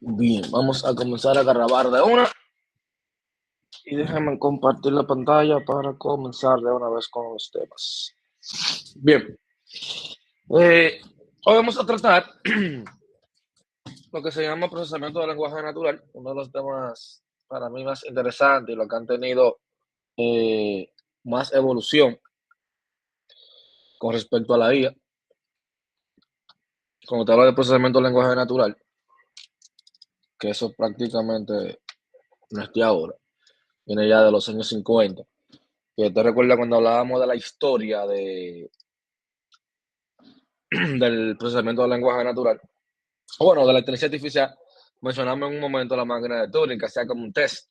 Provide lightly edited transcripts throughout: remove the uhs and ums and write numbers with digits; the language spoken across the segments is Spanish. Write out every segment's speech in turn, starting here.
Bien, vamos a comenzar a grabar de una y déjenme compartir la pantalla para comenzar de una vez con los temas. Bien, hoy vamos a tratar lo que se llama procesamiento del lenguaje natural, uno de los temas para mí más interesantes y lo que han tenido eh, más evolución con respecto a la IA. Cuando te hablo de procesamiento del lenguaje natural, que eso prácticamente no es de ahora, viene ya de los años 50. Que te recuerda cuando hablábamos de la historia del procesamiento del lenguaje natural. Bueno, de la inteligencia artificial, mencionamos en un momento la máquina de Turing, que hacía como un test.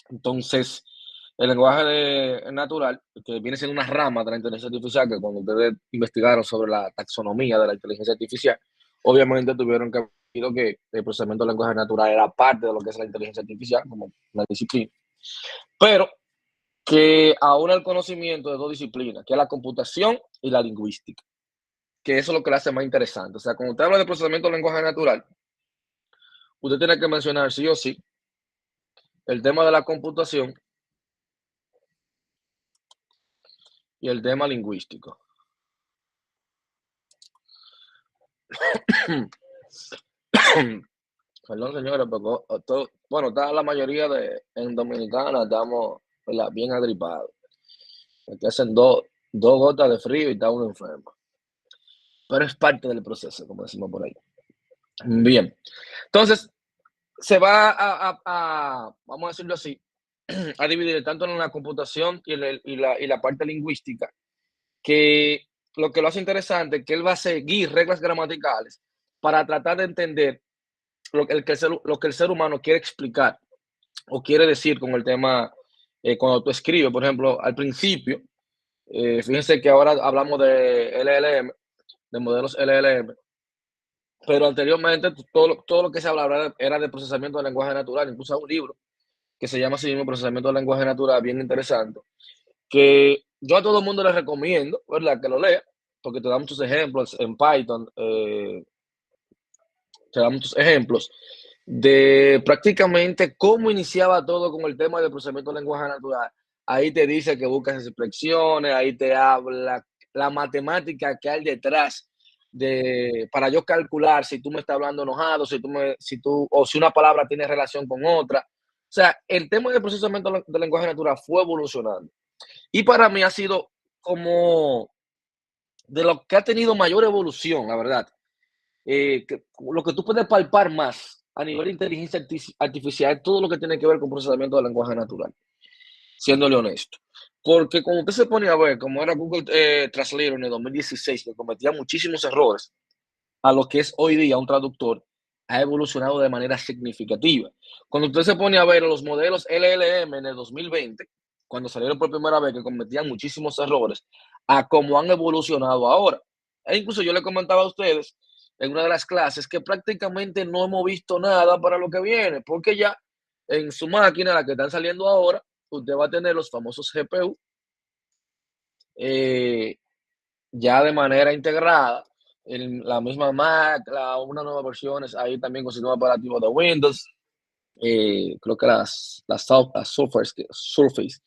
Entonces, el natural, que viene siendo una rama de la inteligencia artificial, que cuando ustedes investigaron sobre la taxonomía de la inteligencia artificial, obviamente tuvieron que ver que el procesamiento del lenguaje natural era parte de lo que es la inteligencia artificial, como una disciplina, pero que ahora el conocimiento de dos disciplinas, que es la computación y la lingüística, que eso es lo que le hace más interesante. O sea, cuando usted habla de procesamiento del lenguaje natural, usted tiene que mencionar sí o sí el tema de la computación y el tema lingüístico. Perdón, señores, porque bueno, está la mayoría en Dominicana, estamos, ¿verdad?, bien agripados. Aquí hacen dos gotas de frío y está uno enfermo. Pero es parte del proceso, como decimos por ahí. Bien. Entonces, se va vamos a decirlo así, a dividir tanto en la computación y la parte lingüística, que lo que lo hace interesante es que él va a seguir reglas gramaticales para tratar de entender lo que el ser humano quiere explicar o quiere decir con el tema, cuando tú escribes, por ejemplo, al principio, fíjense que ahora hablamos de LLM, de modelos LLM, pero anteriormente todo lo que se hablaba era de procesamiento del lenguaje natural, incluso hay un libro que se llama así mismo Procesamiento del lenguaje natural, bien interesante, que yo a todo el mundo les recomiendo, ¿verdad?, que lo lea, porque te da muchos ejemplos en Python, te da muchos ejemplos de prácticamente cómo iniciaba todo con el tema del procesamiento del lenguaje natural. Ahí te dice que buscas expresiones, ahí te habla la matemática que hay detrás para yo calcular si tú me estás hablando enojado, o si una palabra tiene relación con otra. O sea, el tema del procesamiento del lenguaje natural fue evolucionando. Y para mí ha sido como de lo que ha tenido mayor evolución, la verdad. Lo que tú puedes palpar más a nivel de inteligencia artificial es todo lo que tiene que ver con procesamiento del lenguaje natural, siéndole honesto. Porque cuando usted se pone a ver cómo era Google Translator en el 2016, que cometía muchísimos errores, a lo que es hoy día un traductor, ha evolucionado de manera significativa. Cuando usted se pone a ver los modelos LLM en el 2020, cuando salieron por primera vez, que cometían muchísimos errores, a cómo han evolucionado ahora. E incluso yo le comentaba a ustedes en una de las clases que prácticamente no hemos visto nada para lo que viene, porque ya en su máquina, la que están saliendo ahora, usted va a tener los famosos GPU eh, ya de manera integrada en la misma Mac, una nueva versiones ahí también con sistema operativo de Windows, creo que las Surface,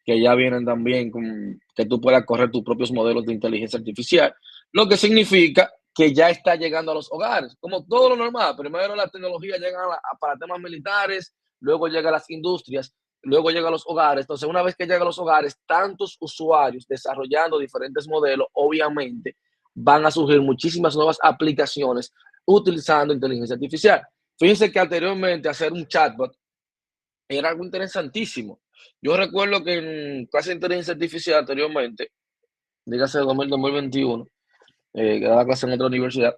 que ya vienen también con que tú puedas correr tus propios modelos de inteligencia artificial, lo que significa que ya está llegando a los hogares, como todo lo normal. Primero la tecnología llega para temas militares, luego llega a las industrias, luego llega a los hogares. Entonces, una vez que llega a los hogares, tantos usuarios desarrollando diferentes modelos, obviamente van a surgir muchísimas nuevas aplicaciones utilizando inteligencia artificial. Fíjense que anteriormente hacer un chatbot era algo interesantísimo. Yo recuerdo que en clase de inteligencia artificial anteriormente, dígase 2021, que daba clase en otra universidad,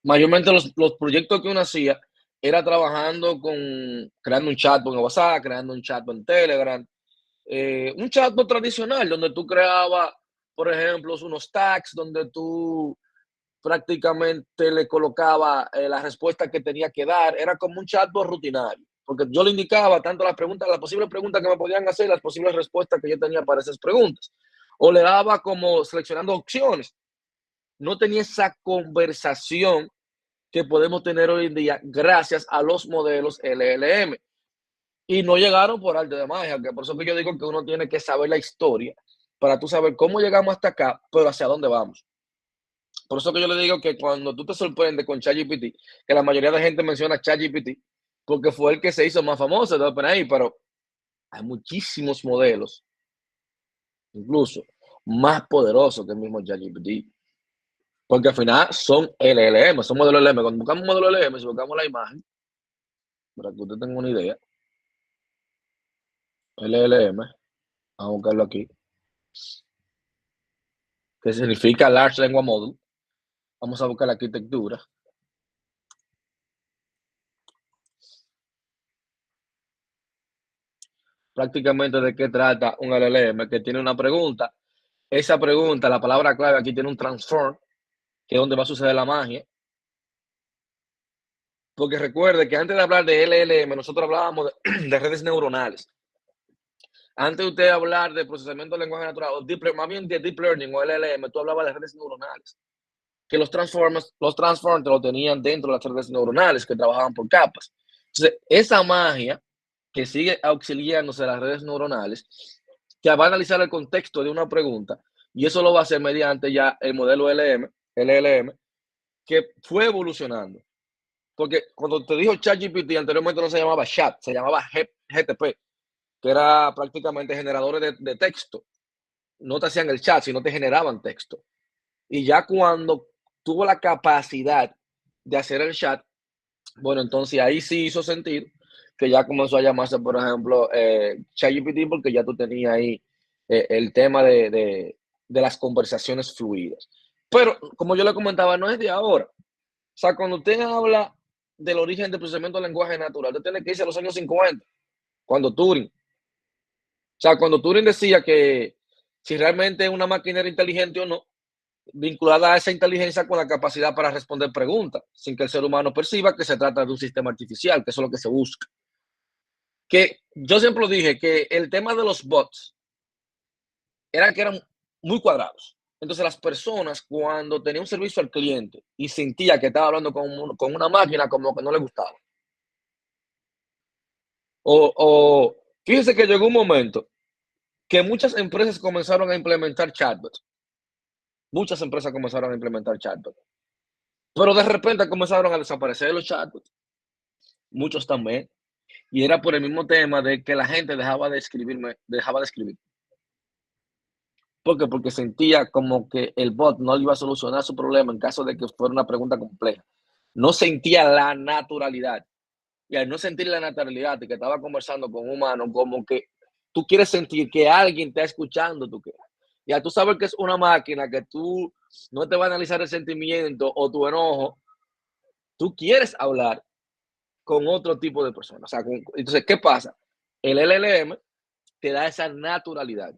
mayormente los proyectos que uno hacía era trabajando creando un chatbot en WhatsApp, creando un chatbot en Telegram, un chatbot tradicional donde tú creabas, por ejemplo, unos tags donde tú prácticamente le colocaba la respuesta que tenía que dar. Era como un chatbot rutinario, porque yo le indicaba tanto las posibles preguntas que me podían hacer, las posibles respuestas que yo tenía para esas preguntas. O le daba como seleccionando opciones. No tenía esa conversación que podemos tener hoy en día gracias a los modelos LLM. Y no llegaron por arte de magia, que por eso que yo digo que uno tiene que saber la historia para tú saber cómo llegamos hasta acá, pero hacia dónde vamos. Por eso que yo le digo que cuando tú te sorprendes con ChatGPT, que la mayoría de gente menciona ChatGPT, porque fue el que se hizo más famoso de OpenAI, pero hay muchísimos modelos, incluso más poderosos que el mismo ChatGPT. Porque al final son LLM, son modelos LLM. Cuando buscamos un modelo LLM, si buscamos la imagen, para que usted tenga una idea, LLM, vamos a buscarlo aquí, que significa Large Language Model. Vamos a buscar la arquitectura. Prácticamente de qué trata un LLM, que tiene una pregunta. Esa pregunta, la palabra clave aquí tiene un transform, que es donde va a suceder la magia. Porque recuerde que antes de hablar de LLM, nosotros hablábamos de redes neuronales. Antes de usted hablar de procesamiento de lenguaje natural, o más bien de Deep Learning o LLM, tú hablabas de redes neuronales. Que los transformers lo tenían dentro de las redes neuronales, que trabajaban por capas. Entonces, esa magia que sigue auxiliándose de las redes neuronales, que va a analizar el contexto de una pregunta, y eso lo va a hacer mediante ya el modelo LLM, que fue evolucionando. Porque cuando te dijo ChatGPT, anteriormente no se llamaba Chat, se llamaba GTP, que era prácticamente generadores de texto. No te hacían el chat, sino te generaban texto. Y ya cuando tuvo la capacidad de hacer el chat, bueno, entonces ahí sí hizo sentido que ya comenzó a llamarse, por ejemplo, ChatGPT, porque ya tú tenías ahí el tema de las conversaciones fluidas. Pero, como yo le comentaba, no es de ahora. O sea, cuando usted habla del origen del procesamiento del lenguaje natural, usted tiene que irse a los años 50, cuando Turing. O sea, cuando Turing decía que si realmente una máquina era inteligente o no, vinculada a esa inteligencia con la capacidad para responder preguntas, sin que el ser humano perciba que se trata de un sistema artificial, que eso es lo que se busca. Que yo siempre lo dije, que el tema de los bots era que eran muy cuadrados. Entonces las personas cuando tenía un servicio al cliente y sentía que estaba hablando con una máquina, como que no le gustaba. O fíjense que llegó un momento que muchas empresas comenzaron a implementar chatbots. Muchas empresas comenzaron a implementar chatbots. Pero de repente comenzaron a desaparecer los chatbots. Muchos también. Y era por el mismo tema de que la gente dejaba de escribir. ¿Por qué? Porque sentía como que el bot no le iba a solucionar su problema en caso de que fuera una pregunta compleja. No sentía la naturalidad. Y al no sentir la naturalidad de que estaba conversando con un humano, como que tú quieres sentir que alguien está escuchando tu queja. Ya tú sabes que es una máquina, que tú no te va a analizar el sentimiento o tu enojo. Tú quieres hablar con otro tipo de personas. O sea, entonces, ¿qué pasa? El LLM te da esa naturalidad.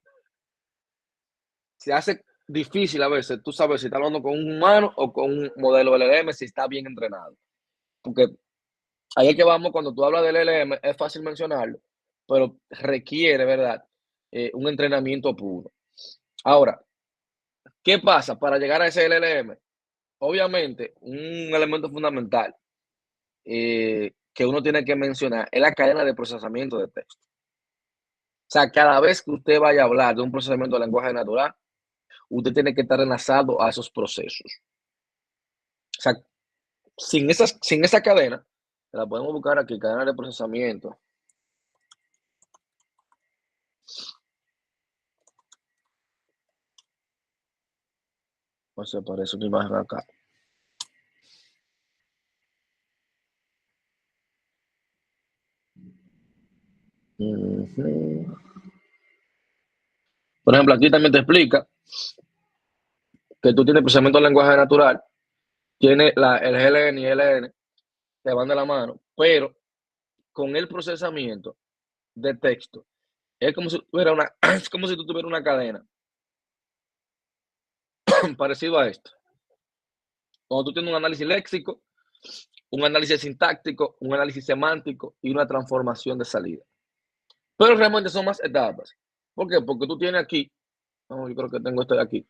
Se hace difícil a veces, tú sabes si estás hablando con un humano o con un modelo LLM, si está bien entrenado. Porque ahí es que vamos, cuando tú hablas del LLM, es fácil mencionarlo, pero requiere, ¿verdad? Un entrenamiento puro. Ahora, ¿qué pasa para llegar a ese LLM? Obviamente, un elemento fundamental que uno tiene que mencionar es la cadena de procesamiento de texto. O sea, cada vez que usted vaya a hablar de un procesamiento de lenguaje natural, usted tiene que estar enlazado a esos procesos. O sea, sin esa cadena, la podemos buscar aquí, cadena de procesamiento. Pues se aparece una imagen acá. Por ejemplo, aquí también te explica que tú tienes procesamiento de lenguaje natural, tiene el GLN y LN, te van de la mano, pero con el procesamiento de texto, es como si tuviera es como si tú tuvieras una cadena parecido a esto. Cuando tú tienes un análisis léxico, un análisis sintáctico, un análisis semántico y una transformación de salida. Pero realmente son más etapas. ¿Por qué? Porque tú tienes aquí, yo creo que tengo esto de aquí.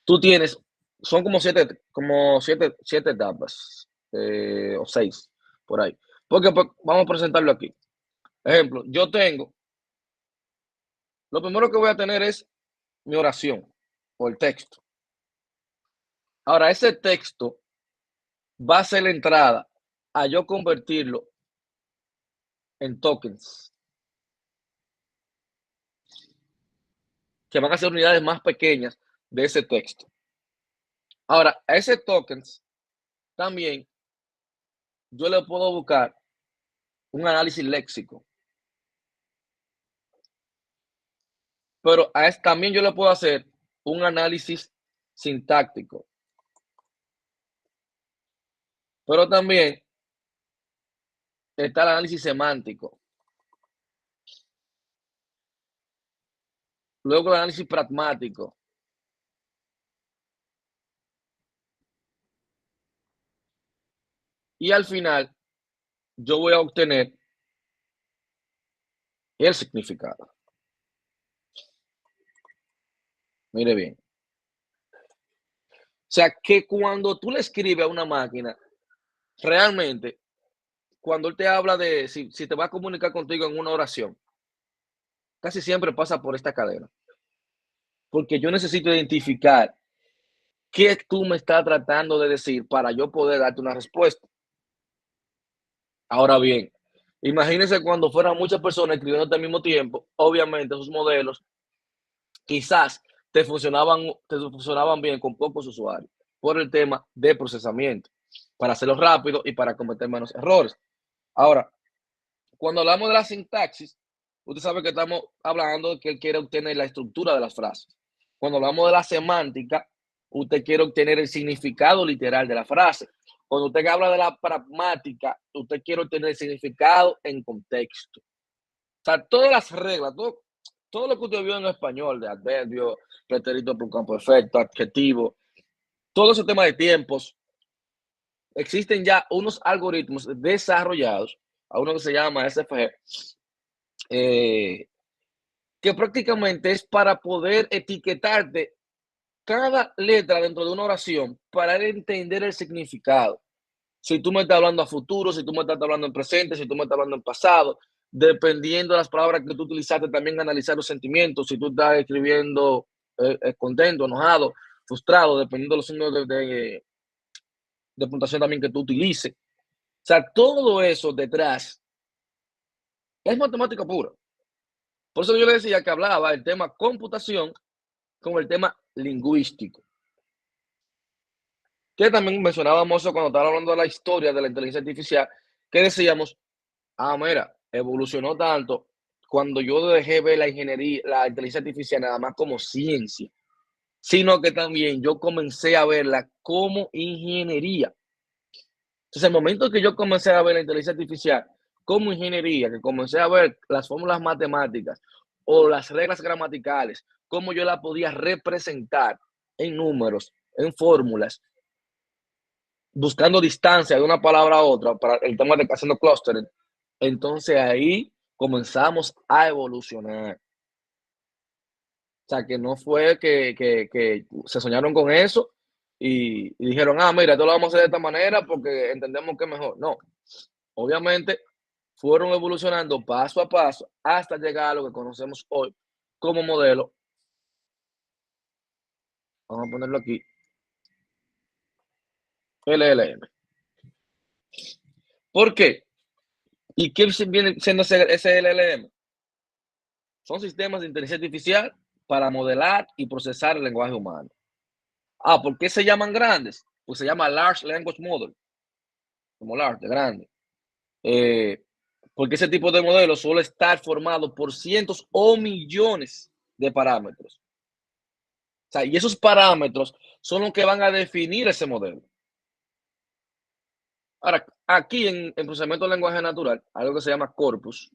Tú tienes Son siete etapas, o 6, por ahí. Porque pues, vamos a presentarlo aquí. Ejemplo, lo primero que voy a tener es mi oración o el texto. Ahora, ese texto va a ser la entrada a yo convertirlo en tokens, que van a ser unidades más pequeñas de ese texto. Ahora, a ese tokens también yo le puedo buscar un análisis léxico, pero también yo le puedo hacer un análisis sintáctico, pero también está el análisis semántico, luego el análisis pragmático y al final yo voy a obtener el significado. Mire bien. O sea, que cuando tú le escribes a una máquina, realmente, cuando él te habla de si te va a comunicar contigo en una oración, casi siempre pasa por esta cadena. Porque yo necesito identificar qué tú me estás tratando de decir para yo poder darte una respuesta. Ahora bien, imagínense cuando fueran muchas personas escribiendo al mismo tiempo, obviamente esos modelos quizás te funcionaban bien con pocos usuarios por el tema de procesamiento, para hacerlo rápido y para cometer menos errores. Ahora, cuando hablamos de la sintaxis, usted sabe que estamos hablando de que él quiere obtener la estructura de las frases. Cuando hablamos de la semántica, usted quiere obtener el significado literal de la frase. Cuando usted habla de la pragmática, usted quiere obtener el significado en contexto. O sea, todas las reglas, todo lo que usted vio en español, de adverbio, pretérito por campo perfecto, adjetivo, todo ese tema de tiempos, existen ya unos algoritmos desarrollados, a uno que se llama SFG, eh, que prácticamente es para poder etiquetarte cada letra dentro de una oración para entender el significado. Si tú me estás hablando a futuro, si tú me estás hablando en presente, si tú me estás hablando en pasado, dependiendo de las palabras que tú utilizaste, también analizar los sentimientos, si tú estás escribiendo contento, enojado, frustrado, dependiendo de los signos de puntuación también que tú utilices. O sea, todo eso detrás es matemática pura. Por eso yo le decía que hablaba el tema computación con el tema lingüístico. Que también mencionábamos eso cuando estaba hablando de la historia de la inteligencia artificial, que decíamos, mira, evolucionó tanto cuando yo dejé ver la ingeniería, la inteligencia artificial nada más como ciencia, sino que también yo comencé a verla como ingeniería. Entonces, el momento que yo comencé a ver la inteligencia artificial como ingeniería, que comencé a ver las fórmulas matemáticas o las reglas gramaticales, cómo yo la podía representar en números, en fórmulas, buscando distancia de una palabra a otra para el tema de haciendo clustering, entonces ahí comenzamos a evolucionar. O sea, que no fue que se soñaron con eso y dijeron, mira, esto lo vamos a hacer de esta manera porque entendemos que es mejor. No, obviamente fueron evolucionando paso a paso hasta llegar a lo que conocemos hoy como modelo. Vamos a ponerlo aquí, LLM. ¿Por qué? ¿Y qué viene siendo ese LLM? Son sistemas de inteligencia artificial para modelar y procesar el lenguaje humano. ¿Por qué se llaman grandes? Pues se llama Large Language Model, como large, de grande. Porque ese tipo de modelo suele estar formado por cientos o millones de parámetros. O sea, y esos parámetros son los que van a definir ese modelo. Ahora, aquí en procesamiento de lenguaje natural, algo que se llama corpus,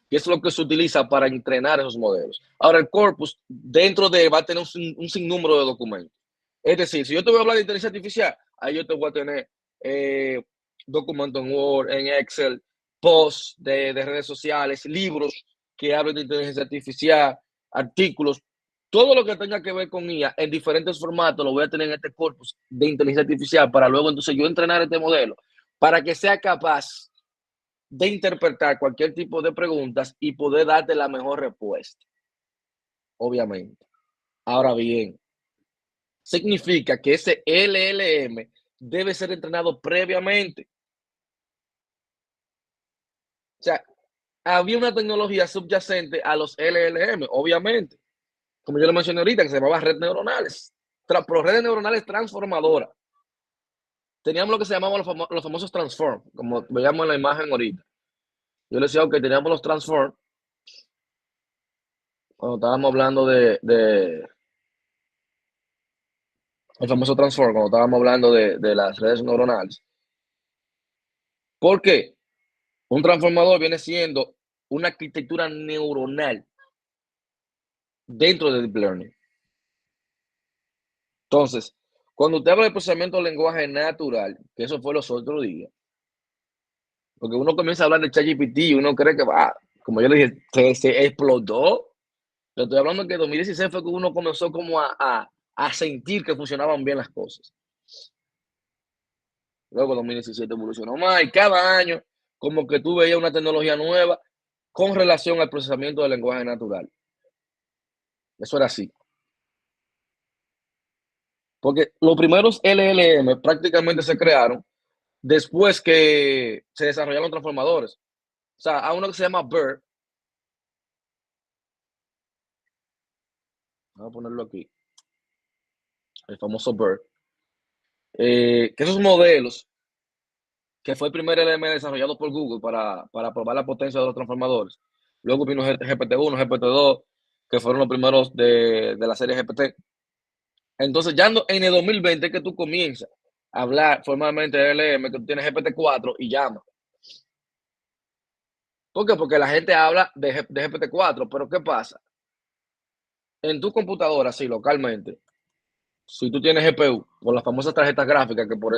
que es lo que se utiliza para entrenar esos modelos. Ahora, el corpus, dentro de va a tener un sinnúmero de documentos. Es decir, si yo te voy a hablar de inteligencia artificial, ahí yo te voy a tener documentos en Word, en Excel, posts de redes sociales, libros que hablen de inteligencia artificial, artículos, todo lo que tenga que ver con IA en diferentes formatos lo voy a tener en este corpus de inteligencia artificial para luego entonces yo entrenar este modelo para que sea capaz de interpretar cualquier tipo de preguntas y poder darte la mejor respuesta, obviamente. Ahora bien, significa que ese LLM debe ser entrenado previamente. O sea, había una tecnología subyacente a los LLM, obviamente, como yo le mencioné ahorita, que se llamaba redes neuronales, pero redes neuronales transformadoras. Teníamos lo que se llamaban los famosos transform, como veíamos en la imagen ahorita. Yo le decía, ok, teníamos los transform, cuando estábamos hablando el famoso transform, cuando estábamos hablando de las redes neuronales. ¿Por qué? Un transformador viene siendo una arquitectura neuronal dentro de Deep Learning. Entonces, cuando usted habla de procesamiento de lenguaje natural, que eso fue los otros días, porque uno comienza a hablar de ChatGPT y uno cree que va, como yo le dije, se explotó. Le estoy hablando que en 2016 fue que uno comenzó como a sentir que funcionaban bien las cosas. Luego 2017 evolucionó más y cada año como que tú veías una tecnología nueva con relación al procesamiento del lenguaje natural. Eso era así. Porque los primeros LLM prácticamente se crearon después que se desarrollaron transformadores. O sea, hay uno que se llama BERT. Vamos a ponerlo aquí. El famoso BERT. Que esos modelos, que fue el primer LLM desarrollado por Google para probar la potencia de los transformadores. Luego vino GPT-1, GPT-2, que fueron los primeros de la serie GPT. Entonces, ya en el 2020 que tú comienzas a hablar formalmente de LLM, que tú tienes GPT-4 y llama. ¿Por qué? Porque la gente habla de GPT-4, pero ¿qué pasa? En tu computadora, sí, localmente, si tú tienes GPU, con las famosas tarjetas gráficas, que por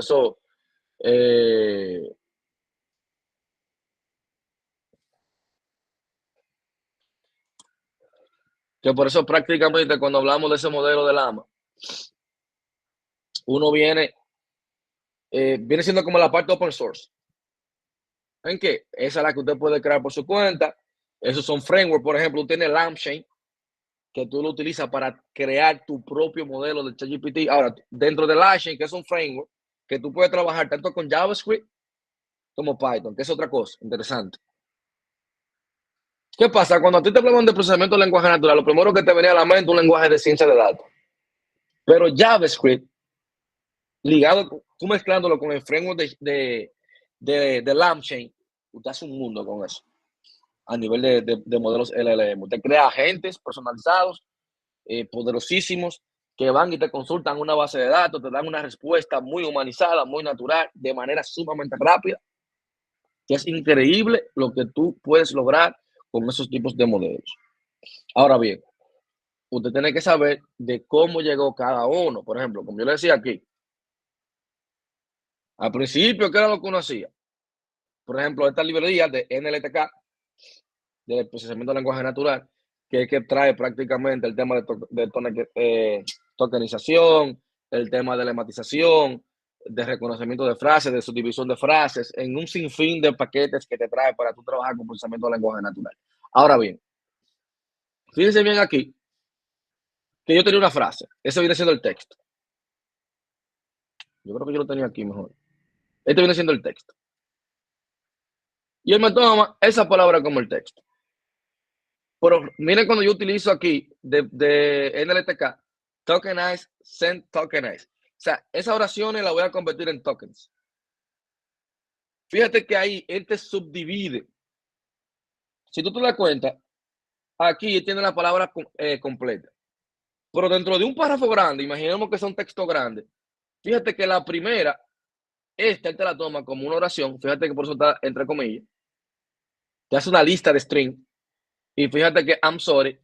eso prácticamente cuando hablamos de ese modelo de Llama, uno viene siendo como la parte open source. ¿En qué? Esa es la que usted puede crear por su cuenta. Esos son frameworks, por ejemplo, usted tiene LangChain, que tú lo utilizas para crear tu propio modelo de ChatGPT. Ahora, dentro de LangChain, que es un framework, que tú puedes trabajar tanto con JavaScript como Python, que es otra cosa interesante. ¿Qué pasa? Cuando a ti te hablan de procesamiento de lenguaje natural, lo primero que te venía a la mente es un lenguaje de ciencia de datos. Pero JavaScript, ligado, tú mezclándolo con el framework de LangChain, usted hace un mundo con eso, a nivel de modelos LLM. Usted crea agentes personalizados, poderosísimos, que van y te consultan una base de datos, te dan una respuesta muy humanizada, muy natural, de manera sumamente rápida, que es increíble lo que tú puedes lograr con esos tipos de modelos. Ahora bien, usted tiene que saber de cómo llegó cada uno. Por ejemplo, como yo le decía aquí, al principio, ¿qué era lo que uno hacía? Por ejemplo, esta librería de NLTK, de procesamiento de lenguaje natural, que es que trae prácticamente el tema de tokenización, el tema de lematización, de reconocimiento de frases, de subdivisión de frases, en un sinfín de paquetes que te trae para tú trabajar con procesamiento de lenguaje natural. Ahora bien, fíjense bien aquí, que yo tenía una frase, ese viene siendo el texto. Yo creo que yo lo tenía aquí mejor. Este viene siendo el texto. Y él me toma esa palabra como el texto. Pero miren cuando yo utilizo aquí de NLTK, tokenize, send tokenize. O sea, esas oraciones las voy a convertir en tokens. Fíjate que ahí él te subdivide. Si tú te das cuenta, aquí tiene la palabra completa. Pero dentro de un párrafo grande, imaginemos que es un texto grande. Fíjate que la primera, él te la toma como una oración. Fíjate que por eso está entre comillas. Te hace una lista de string. Y fíjate que I'm sorry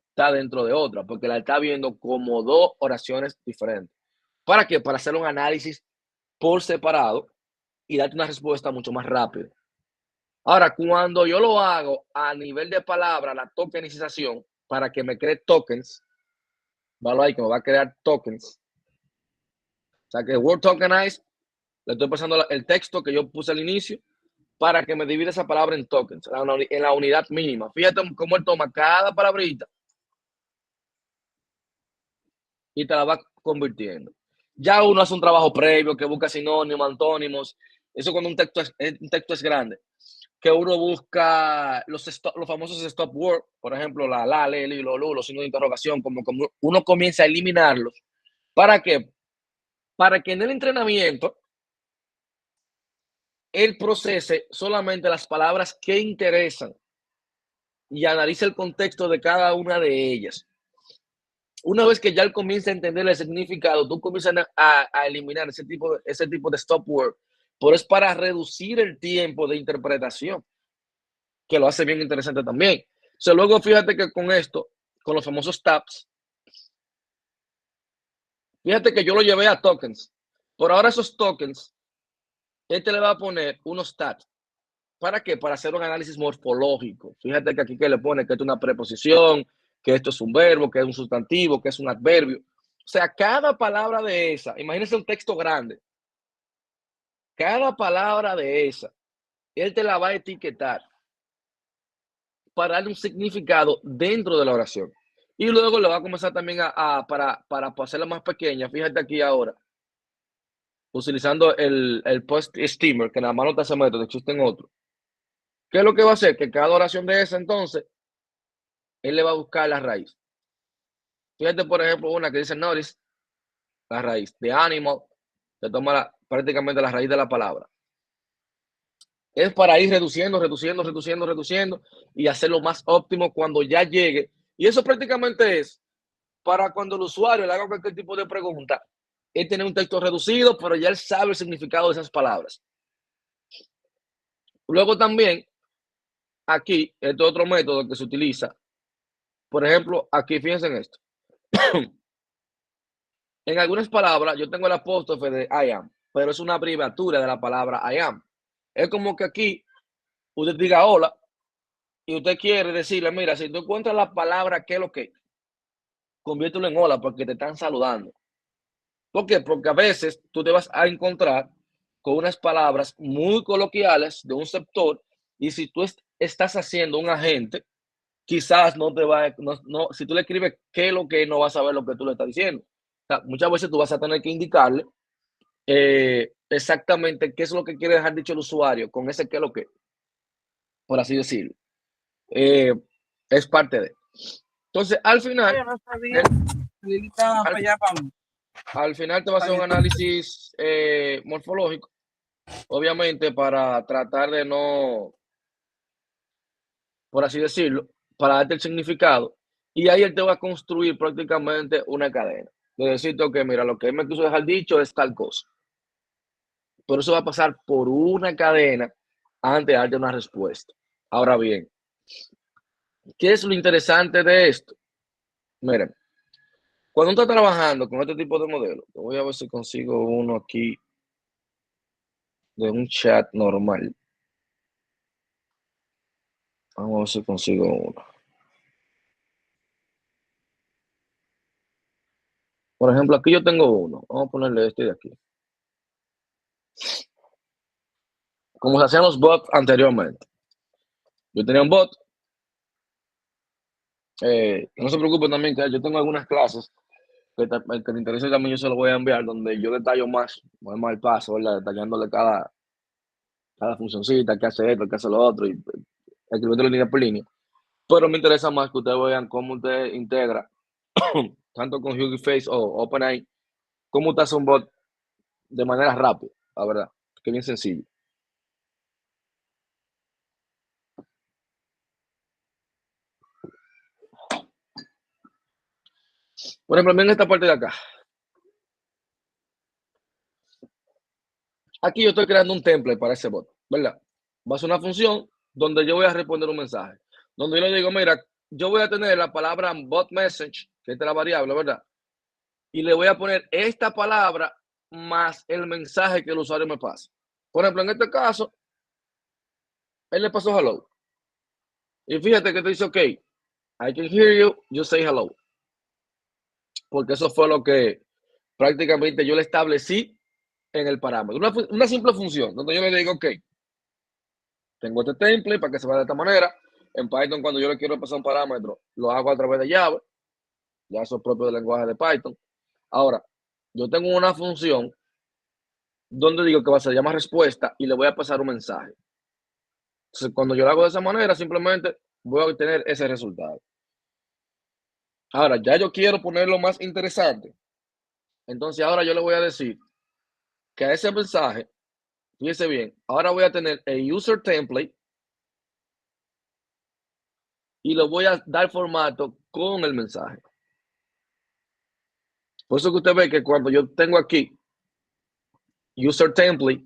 está dentro de otra, porque la está viendo como dos oraciones diferentes. ¿Para qué? Para hacer un análisis por separado y darte una respuesta mucho más rápida. Ahora, cuando yo lo hago a nivel de palabra, la tokenización, para que me cree tokens, ahí que me va a crear tokens. O sea que Word Tokenize, le estoy pasando el texto que yo puse al inicio para que me divida esa palabra en tokens, en la unidad mínima. Fíjate cómo él toma cada palabrita y te la va convirtiendo. Ya uno hace un trabajo previo que busca sinónimos, antónimos. Eso cuando un texto es grande. Que uno busca los famosos stop word, por ejemplo, la, le, li, lo, lu, los signos de interrogación, como uno comienza a eliminarlos. ¿Para qué? Para que en el entrenamiento él procese solamente las palabras que interesan y analice el contexto de cada una de ellas. Una vez que ya él comienza a entender el significado, tú comienzas a eliminar ese tipo de stop word, pero es para reducir el tiempo de interpretación, que lo hace bien interesante también. O sea, luego fíjate que con esto, con los famosos tabs, fíjate que yo lo llevé a tokens. Por ahora esos tokens, este le va a poner unos tabs. ¿Para qué? Para hacer un análisis morfológico. Fíjate que aquí que le pone que esto es una preposición, que esto es un verbo, que es un sustantivo, que es un adverbio. O sea, cada palabra de esa, imagínense un texto grande, cada palabra de esa, él te la va a etiquetar para darle un significado dentro de la oración. Y luego le va a comenzar también para hacerla más pequeña. Fíjate aquí ahora, utilizando el post-steamer, que nada más no te hace método, existen otros. ¿Qué es lo que va a hacer? Que cada oración de esa, entonces, él le va a buscar la raíz. Fíjate, por ejemplo, una que dice notice, la raíz de animal, te toma prácticamente la raíz de la palabra. Es para ir reduciendo y hacerlo más óptimo cuando ya llegue. Y eso prácticamente es para cuando el usuario le haga cualquier tipo de pregunta, él tiene un texto reducido, pero ya él sabe el significado de esas palabras. Luego también, aquí, este otro método que se utiliza, por ejemplo, aquí fíjense en esto. En algunas palabras yo tengo el apóstrofe de I am, pero es una abreviatura de la palabra I am. Es como que aquí usted diga hola y usted quiere decirle, mira, si tú encuentras la palabra que lo que, conviértelo en hola porque te están saludando. ¿Por qué? Porque a veces tú te vas a encontrar con unas palabras muy coloquiales de un sector y si tú estás haciendo un agente, quizás no te va, no, si tú le escribes qué es lo que no vas a saber lo que tú le estás diciendo. O sea, muchas veces tú vas a tener que indicarle exactamente qué es lo que quiere dejar dicho el usuario con ese qué es lo que, por así decirlo. Es parte de. Entonces, al final, no sabía. al final te va a hacer un análisis morfológico, obviamente para tratar de no, por así decirlo, para darte el significado. Y ahí él te va a construir prácticamente una cadena. De decirte, que mira, lo que él me quiso dejar dicho es tal cosa. Pero eso va a pasar por una cadena antes de darte una respuesta. Ahora bien, ¿qué es lo interesante de esto? Miren, cuando uno está trabajando con este tipo de modelos, voy a ver si consigo uno aquí de un chat normal. Vamos a ver si consigo uno. Por ejemplo, aquí yo tengo uno. Vamos a ponerle este de aquí. Como se hacían los bots anteriormente. Yo tenía un bot. No se preocupen también que yo tengo algunas clases que te interese también, yo se lo voy a enviar, donde yo detallo más el paso, ¿verdad? Detallándole cada funcioncita, qué hace esto, qué hace lo otro, y escribiéndolo línea por línea. Pero me interesa más que ustedes vean cómo usted integra, tanto con Hugging Face o OpenAI, cómo usted hace un bot de manera rápida, la verdad, que bien sencillo. Por ejemplo, en esta parte de acá. Aquí yo estoy creando un template para ese bot, ¿verdad? Va a ser una función donde yo voy a responder un mensaje. Donde yo le digo, mira, yo voy a tener la palabra bot message, que es la variable, ¿verdad? Y le voy a poner esta palabra más el mensaje que el usuario me pasa. Por ejemplo, en este caso, él le pasó hello. Y fíjate que te dice, ok, I can hear you, you say hello. porque eso fue lo que prácticamente yo le establecí en el parámetro. Una simple función, donde yo le digo, ok, tengo este template para que se vea de esta manera. En Python, cuando yo le quiero pasar un parámetro, lo hago a través de llave. Ya eso es propio del lenguaje de Python. Ahora, yo tengo una función donde digo que se llama respuesta y le voy a pasar un mensaje. Entonces, cuando yo lo hago de esa manera, simplemente voy a obtener ese resultado. Ahora, ya yo quiero ponerlo más interesante. Entonces, ahora yo le voy a decir que a ese mensaje, fíjese bien, ahora voy a tener el user template y lo voy a dar formato con el mensaje. Por eso que usted ve que cuando yo tengo aquí user template,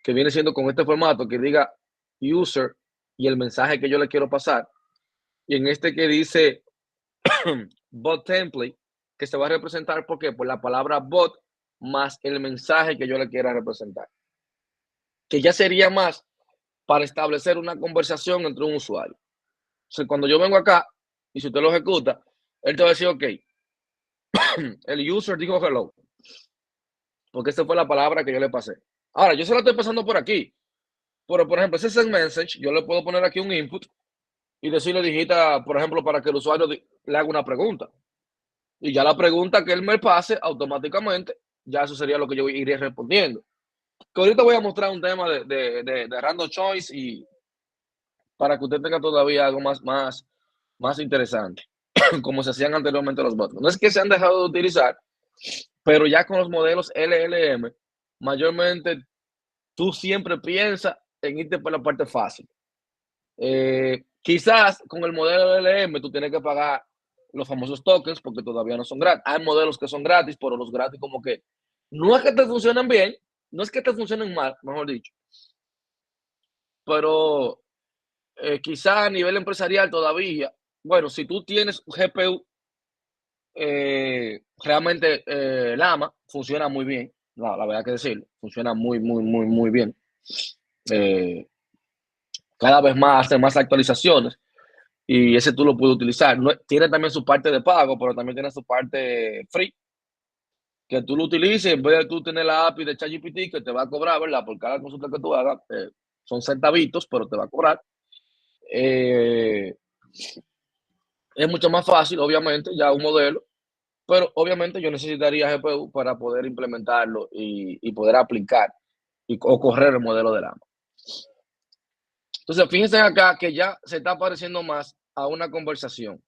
que viene siendo con este formato que diga user y el mensaje que yo le quiero pasar, y en este que dice bot template, que se va a representar ¿por qué? Por la palabra bot más el mensaje que yo le quiera representar, que ya sería más para establecer una conversación entre un usuario. Entonces, cuando yo vengo acá y si usted lo ejecuta, él te va a decir, ok, el user dijo hello, porque esa fue la palabra que yo le pasé. Ahora, yo se la estoy pasando por aquí, pero por ejemplo, ese send message, yo le puedo poner aquí un input y decirle digita, por ejemplo, para que el usuario le haga una pregunta. Y ya la pregunta que él me pase automáticamente, ya eso sería lo que yo iría respondiendo. Que ahorita voy a mostrar un tema de random choice y para que usted tenga todavía algo más interesante, como se hacían anteriormente los bots. No es que se han dejado de utilizar, pero ya con los modelos LLM, mayormente tú siempre piensas en irte por la parte fácil. Quizás con el modelo LLM tú tienes que pagar los famosos tokens porque todavía no son gratis. Hay modelos que son gratis, pero los gratis como que no es que te funcionen bien, no es que te funcionen mal, mejor dicho, pero quizás a nivel empresarial todavía, bueno, si tú tienes un GPU, realmente Llama funciona muy bien, la verdad que decirlo, funciona muy bien. Cada vez más hace más actualizaciones y ese tú lo puedes utilizar. No, tiene también su parte de pago, pero también tiene su parte free, que tú lo utilices en vez de tú tener la API de ChatGPT que te va a cobrar, ¿verdad? Por cada consulta que tú hagas, son centavitos, pero te va a cobrar. Eh, es mucho más fácil, obviamente, ya un modelo, pero obviamente yo necesitaría GPU para poder implementarlo y poder aplicar o correr el modelo de AMA. Entonces, fíjense acá que ya se está pareciendo más a una conversación.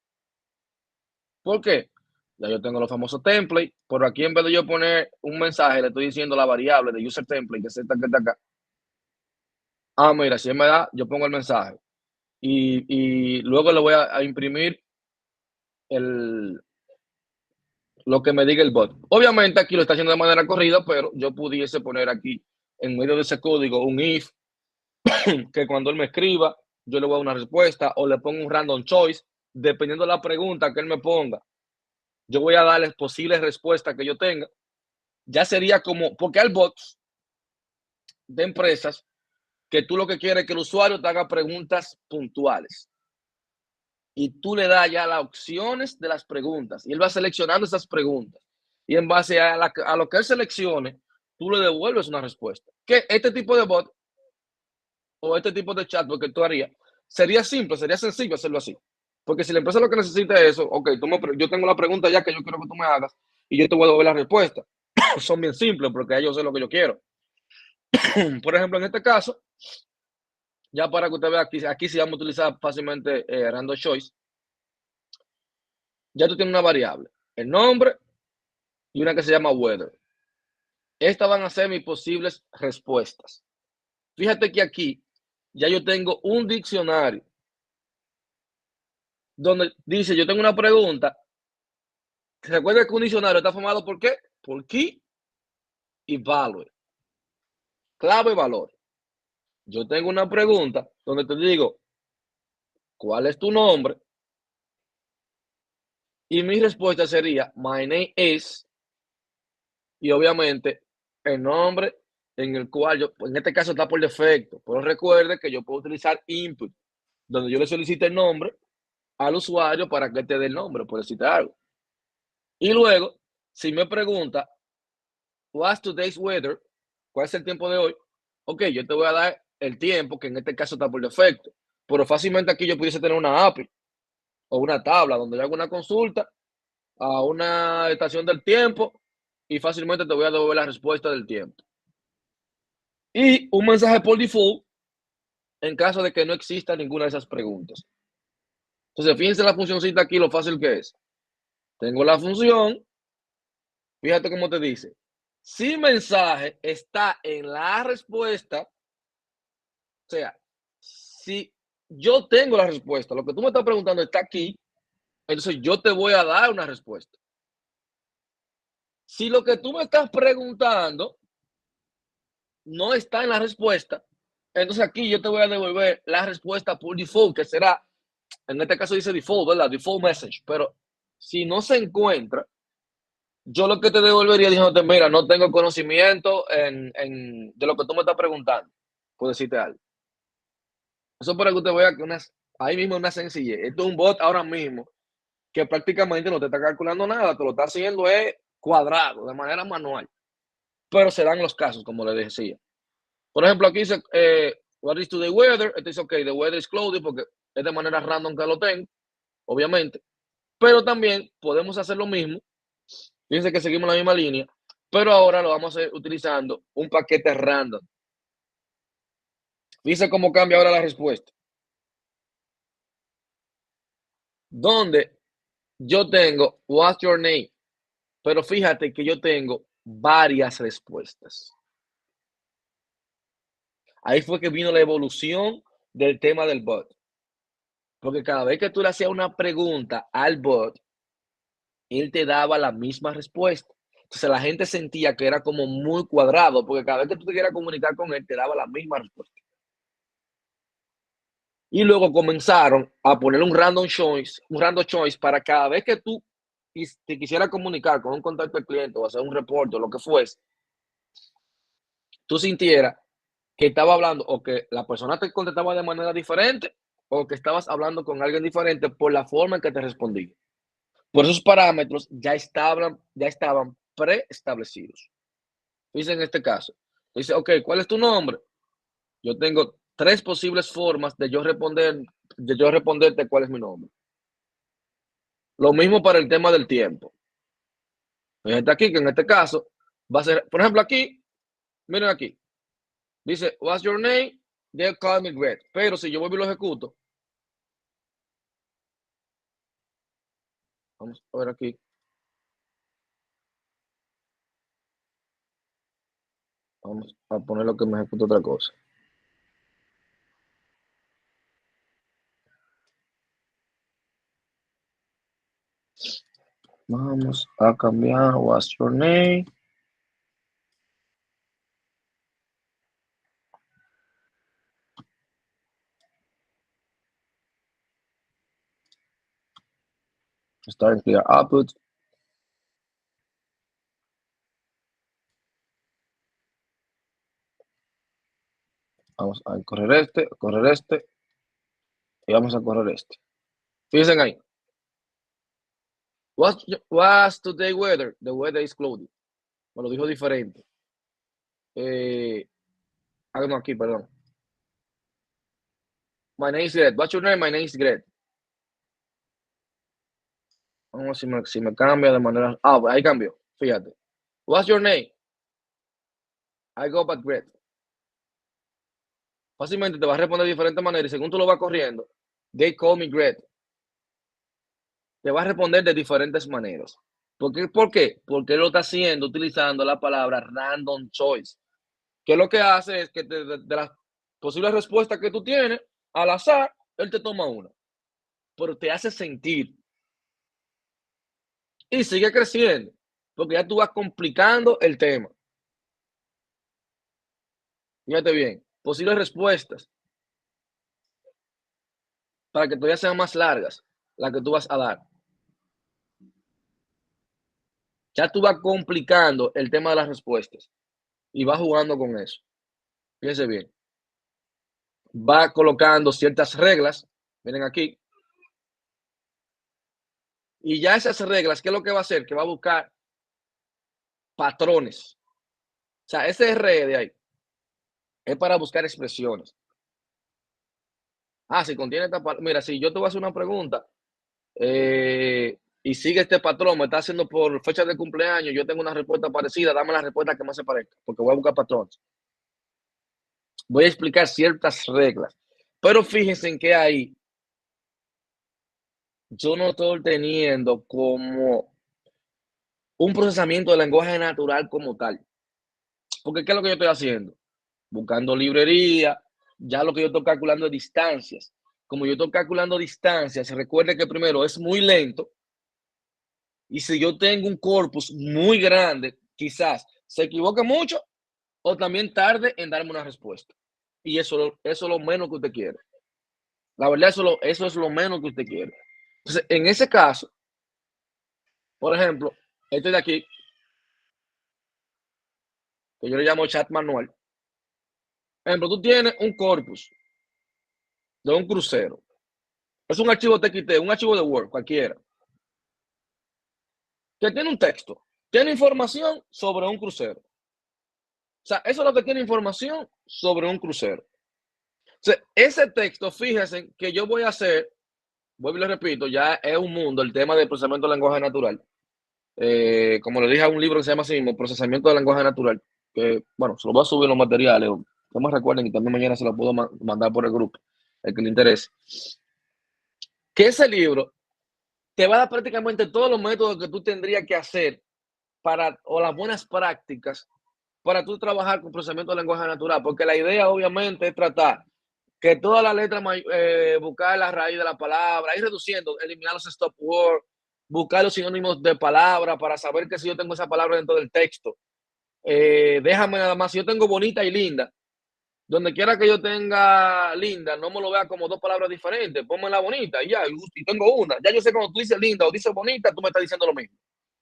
¿Por qué? Ya yo tengo los famosos templates, pero aquí en vez de yo poner un mensaje, le estoy diciendo la variable de user template, que es esta que está acá. Ah, mira, si él me da, yo pongo el mensaje. Y luego le voy a imprimir lo que me diga el bot. Obviamente aquí lo está haciendo de manera corrida, pero yo pudiese poner aquí en medio de ese código un if, que cuando él me escriba, yo le voy a dar una respuesta o le pongo un random choice, dependiendo de la pregunta que él me ponga. Yo voy a darle posibles respuestas que yo tenga. Ya sería como, porque hay bots de empresas que tú lo que quieres es que el usuario te haga preguntas puntuales y tú le das ya las opciones de las preguntas y él va seleccionando esas preguntas y en base a lo que él seleccione, tú le devuelves una respuesta. Que este tipo de bot o este tipo de chat que tú harías sería simple, sería sencillo hacerlo así. Porque si la empresa lo que necesita es eso, ok, yo tengo la pregunta ya que yo quiero que tú me hagas y yo te voy a devolver la respuesta. Son bien simples porque yo sé lo que yo quiero. Por ejemplo, en este caso, ya para que usted vea aquí sí vamos a utilizar fácilmente random choice. Ya tú tienes una variable, el nombre y una que se llama weather. Estas van a ser mis posibles respuestas. Fíjate que aquí ya yo tengo un diccionario donde dice, yo tengo una pregunta. Recuerda que un diccionario está formado por qué? Por key y value. Clave y valor. Yo tengo una pregunta donde te digo, ¿cuál es tu nombre? Y mi respuesta sería, my name is, y obviamente el nombre en el cual yo, en este caso está por defecto, pero recuerde que yo puedo utilizar input, donde yo le solicite el nombre al usuario para que te dé el nombre, por decirte algo. Y luego, si me pregunta, what's today's weather? ¿Cuál es el tiempo de hoy? Ok, yo te voy a dar el tiempo, que en este caso está por defecto. Pero fácilmente aquí yo pudiese tener una API o una tabla donde yo hago una consulta a una estación del tiempo y fácilmente te voy a devolver la respuesta del tiempo. Y un mensaje por default en caso de que no exista ninguna de esas preguntas. Entonces, fíjense la funcioncita aquí, lo fácil que es. Tengo la función, fíjate cómo te dice. Si mensaje está en la respuesta, o sea, si yo tengo la respuesta, lo que tú me estás preguntando está aquí, entonces yo te voy a dar una respuesta. Si lo que tú me estás preguntando no está en la respuesta, entonces aquí yo te voy a devolver la respuesta por default, que será, en este caso dice default, ¿verdad? Default message, pero si no se encuentra, yo lo que te devolvería diciéndote, mira, no tengo conocimiento de lo que tú me estás preguntando, por decirte algo. Eso para que usted vea que ahí mismo una sencillez. Esto es un bot ahora mismo que prácticamente no te está calculando nada, te lo está haciendo cuadrado, de manera manual. Pero se dan los casos, como les decía. Por ejemplo, aquí dice, what is today weather? Este dice, ok, the weather is cloudy, porque es de manera random que lo tengo, obviamente. Pero también podemos hacer lo mismo. Fíjense que seguimos la misma línea, pero ahora lo vamos a hacer utilizando un paquete random. Dice cómo cambia ahora la respuesta. Donde yo tengo, what's your name? Pero fíjate que yo tengo varias respuestas. Ahí fue que vino la evolución del tema del bot. Porque cada vez que tú le hacías una pregunta al bot, él te daba la misma respuesta. Entonces la gente sentía que era como muy cuadrado, porque cada vez que tú te quieras comunicar con él, te daba la misma respuesta. Y luego comenzaron a poner un random choice para cada vez que tú te quisieras comunicar con un contacto del cliente o hacer un reporte o lo que fuese, tú sintieras que estaba hablando o que la persona te contestaba de manera diferente o que estabas hablando con alguien diferente por la forma en que te respondía. Por esos parámetros ya estaban preestablecidos. Dice en este caso, dice, ok, ¿cuál es tu nombre? Yo tengo tres posibles formas de yo responderte cuál es mi nombre. Lo mismo para el tema del tiempo. Fíjate aquí que en este caso va a ser, por ejemplo, aquí, miren aquí, dice, what's your name? They'll call me Greg. Pero si yo vuelvo y lo ejecuto, vamos a ver aquí. Vamos a poner lo que me ejecuta otra cosa. Vamos a cambiar what's your name. Start clear output. Vamos a correr este y vamos a correr este. Fíjense ahí. What's today weather? The weather is cloudy. Me lo dijo diferente. No, aquí, perdón. My name is Greg. What's your name? My name is Greg. Vamos a ver si me cambia de manera. Ahí cambió. Fíjate. What's your name? I go by Greg. Fácilmente te va a responder de diferente manera y según tú lo vas corriendo, they call me Greg. Te va a responder de diferentes maneras. ¿Por qué? Porque él lo está haciendo utilizando la palabra random choice. Que lo que hace es que de las posibles respuestas que tú tienes, al azar, él te toma una. Pero te hace sentir. Y sigue creciendo. Porque ya tú vas complicando el tema. Fíjate bien. Posibles respuestas. Para que todavía sean más largas. Las que tú vas a dar. Ya tú vas complicando el tema de las respuestas. Y vas jugando con eso. Fíjense bien. Va colocando ciertas reglas. Miren aquí. Y ya esas reglas, ¿qué es lo que va a hacer? Que va a buscar patrones. O sea, ese R de ahí es para buscar expresiones. Si contiene esta palabra. Mira, si yo te voy a hacer una pregunta y sigue este patrón, me está haciendo por fecha de cumpleaños, yo tengo una respuesta parecida, dame la respuesta que más se parezca, porque voy a buscar patrones. Voy a explicar ciertas reglas. Pero fíjense en que ahí yo no estoy teniendo como un procesamiento de lenguaje natural como tal. Porque ¿qué es lo que yo estoy haciendo? Buscando librería, ya lo que yo estoy calculando es distancias. Como yo estoy calculando distancias, recuerde que primero es muy lento y si yo tengo un corpus muy grande, quizás se equivoque mucho o también tarde en darme una respuesta. Y eso es lo menos que usted quiere. La verdad, eso es lo menos que usted quiere. Entonces, en ese caso, por ejemplo, este de aquí, que yo le llamo chat manual. Por ejemplo, tú tienes un corpus de un crucero. Es un archivo TXT, un archivo de Word, cualquiera, que tiene un texto, tiene información sobre un crucero. O sea, eso es lo que tiene información sobre un crucero. O sea, ese texto, fíjense que yo voy a hacer, vuelvo y le repito, ya es un mundo el tema del procesamiento del lenguaje natural. Como le dije a un libro que se llama así mismo, Procesamiento del lenguaje natural, que, bueno, se lo voy a subir en los materiales, no me recuerden y también mañana se lo puedo mandar por el grupo, el que le interese. Que ese libro te va a dar prácticamente todos los métodos que tú tendrías que hacer o las buenas prácticas para tú trabajar con procesamiento de lenguaje natural, porque la idea obviamente es tratar que todas las letras, buscar la raíz de la palabra, ir reduciendo, eliminar los stop words, buscar los sinónimos de palabra para saber que si yo tengo esa palabra dentro del texto, déjame nada más, si yo tengo bonita y linda, donde quiera que yo tenga linda, no me lo vea como dos palabras diferentes, ponme la bonita y ya, y tengo una, ya yo sé cuando tú dices linda o dices bonita, tú me estás diciendo lo mismo.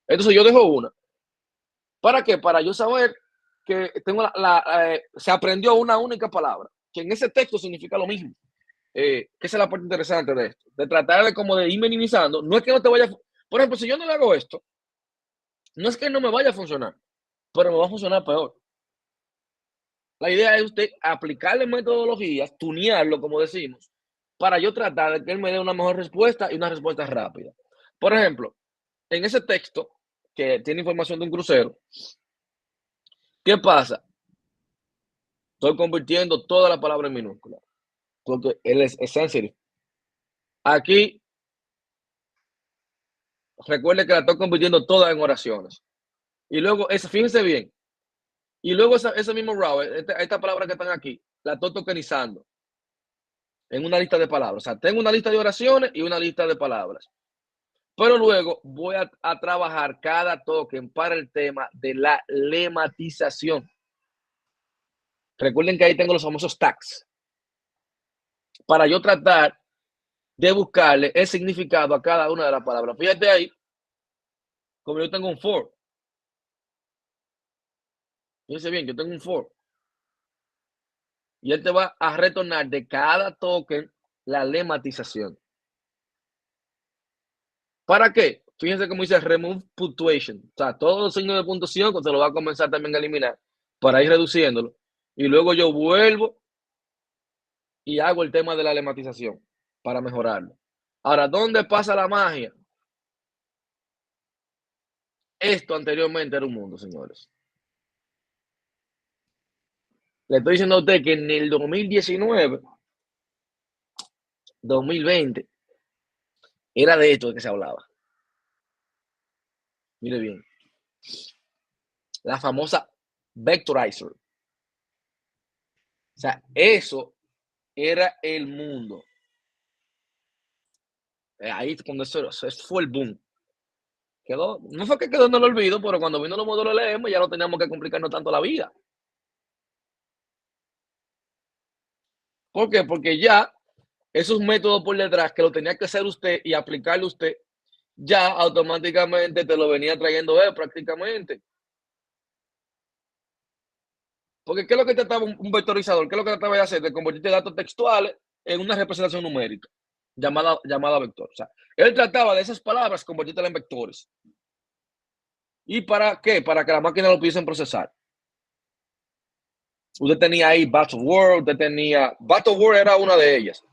Entonces yo dejo una. ¿Para qué? Para yo saber que tengo se aprendió una única palabra, que en ese texto significa lo mismo. Que esa es la parte interesante de esto, de tratar de como de ir minimizando. No es que no te vaya, por ejemplo, si yo no le hago esto, no es que no me vaya a funcionar, pero me va a funcionar peor. La idea es usted aplicarle metodologías, tunearlo, como decimos, para yo tratar de que él me dé una mejor respuesta y una respuesta rápida. Por ejemplo, en ese texto que tiene información de un crucero, ¿qué pasa? Estoy convirtiendo toda la palabra en minúscula, porque él es sensitive. Aquí, recuerde que la estoy convirtiendo toda en oraciones. Y luego, fíjense bien, y luego ese mismo row, esta palabra que están aquí, la estoy tokenizando en una lista de palabras. O sea, tengo una lista de oraciones y una lista de palabras. Pero luego voy a trabajar cada token para el tema de la lematización. Recuerden que ahí tengo los famosos tags. Para yo tratar de buscarle el significado a cada una de las palabras. Fíjate ahí, como yo tengo un for. Fíjense bien, yo tengo un for. Y él te va a retornar de cada token la lematización. ¿Para qué? Fíjense cómo dice remove punctuation. O sea, todos los signos de puntuación se lo va a comenzar también a eliminar para ir reduciéndolo. Y luego yo vuelvo y hago el tema de la lematización para mejorarlo. Ahora, ¿dónde pasa la magia? Esto anteriormente era un mundo, señores. Le estoy diciendo a usted que en el 2019, 2020, era de esto de que se hablaba. Mire bien. La famosa vectorizer. O sea, eso era el mundo. Ahí cuando eso fue el boom. No fue que quedó en el olvido, pero cuando vino los módulos LM ya no teníamos que complicarnos tanto la vida. ¿Por qué? Porque ya esos métodos por detrás que lo tenía que hacer usted y aplicarlo usted, ya automáticamente te lo venía trayendo él prácticamente. Porque ¿qué es lo que trataba un vectorizador? ¿Qué es lo que trataba de hacer? De convertir datos textuales en una representación numérica. llamada vector. O sea, él trataba de esas palabras convertirlas en vectores. ¿Y para qué? Para que la máquina lo pudiesen procesar. Usted tenía ahí Battle World, Battle World era una de ellas. O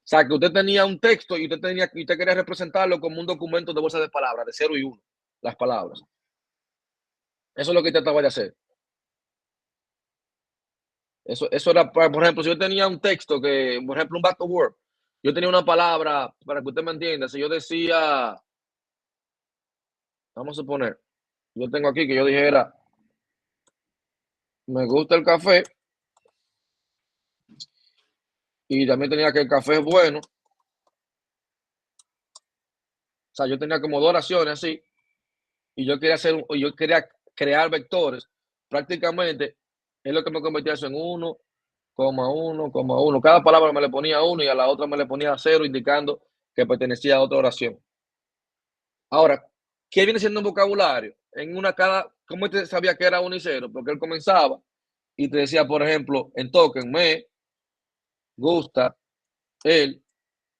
sea, que usted tenía un texto y usted quería representarlo como un documento de bolsa de palabras, de 0 y 1, las palabras. Eso es lo que trataba de hacer. Eso era, por ejemplo, si yo tenía un texto que, por ejemplo, un Battle Word, yo tenía una palabra, para que usted me entienda, si yo decía, vamos a suponer, yo tengo aquí que yo dijera, me gusta el café, y también tenía que el café es bueno. O sea, yo tenía como dos oraciones así, y yo quería crear vectores. Prácticamente es lo que me convertía eso en 1,1,1. Cada palabra me le ponía 1 y a la otra me le ponía 0, indicando que pertenecía a otra oración. Ahora, ¿qué viene siendo un vocabulario? ¿Cómo usted sabía que era 1 y 0? Porque él comenzaba y te decía, por ejemplo, en token, me gusta el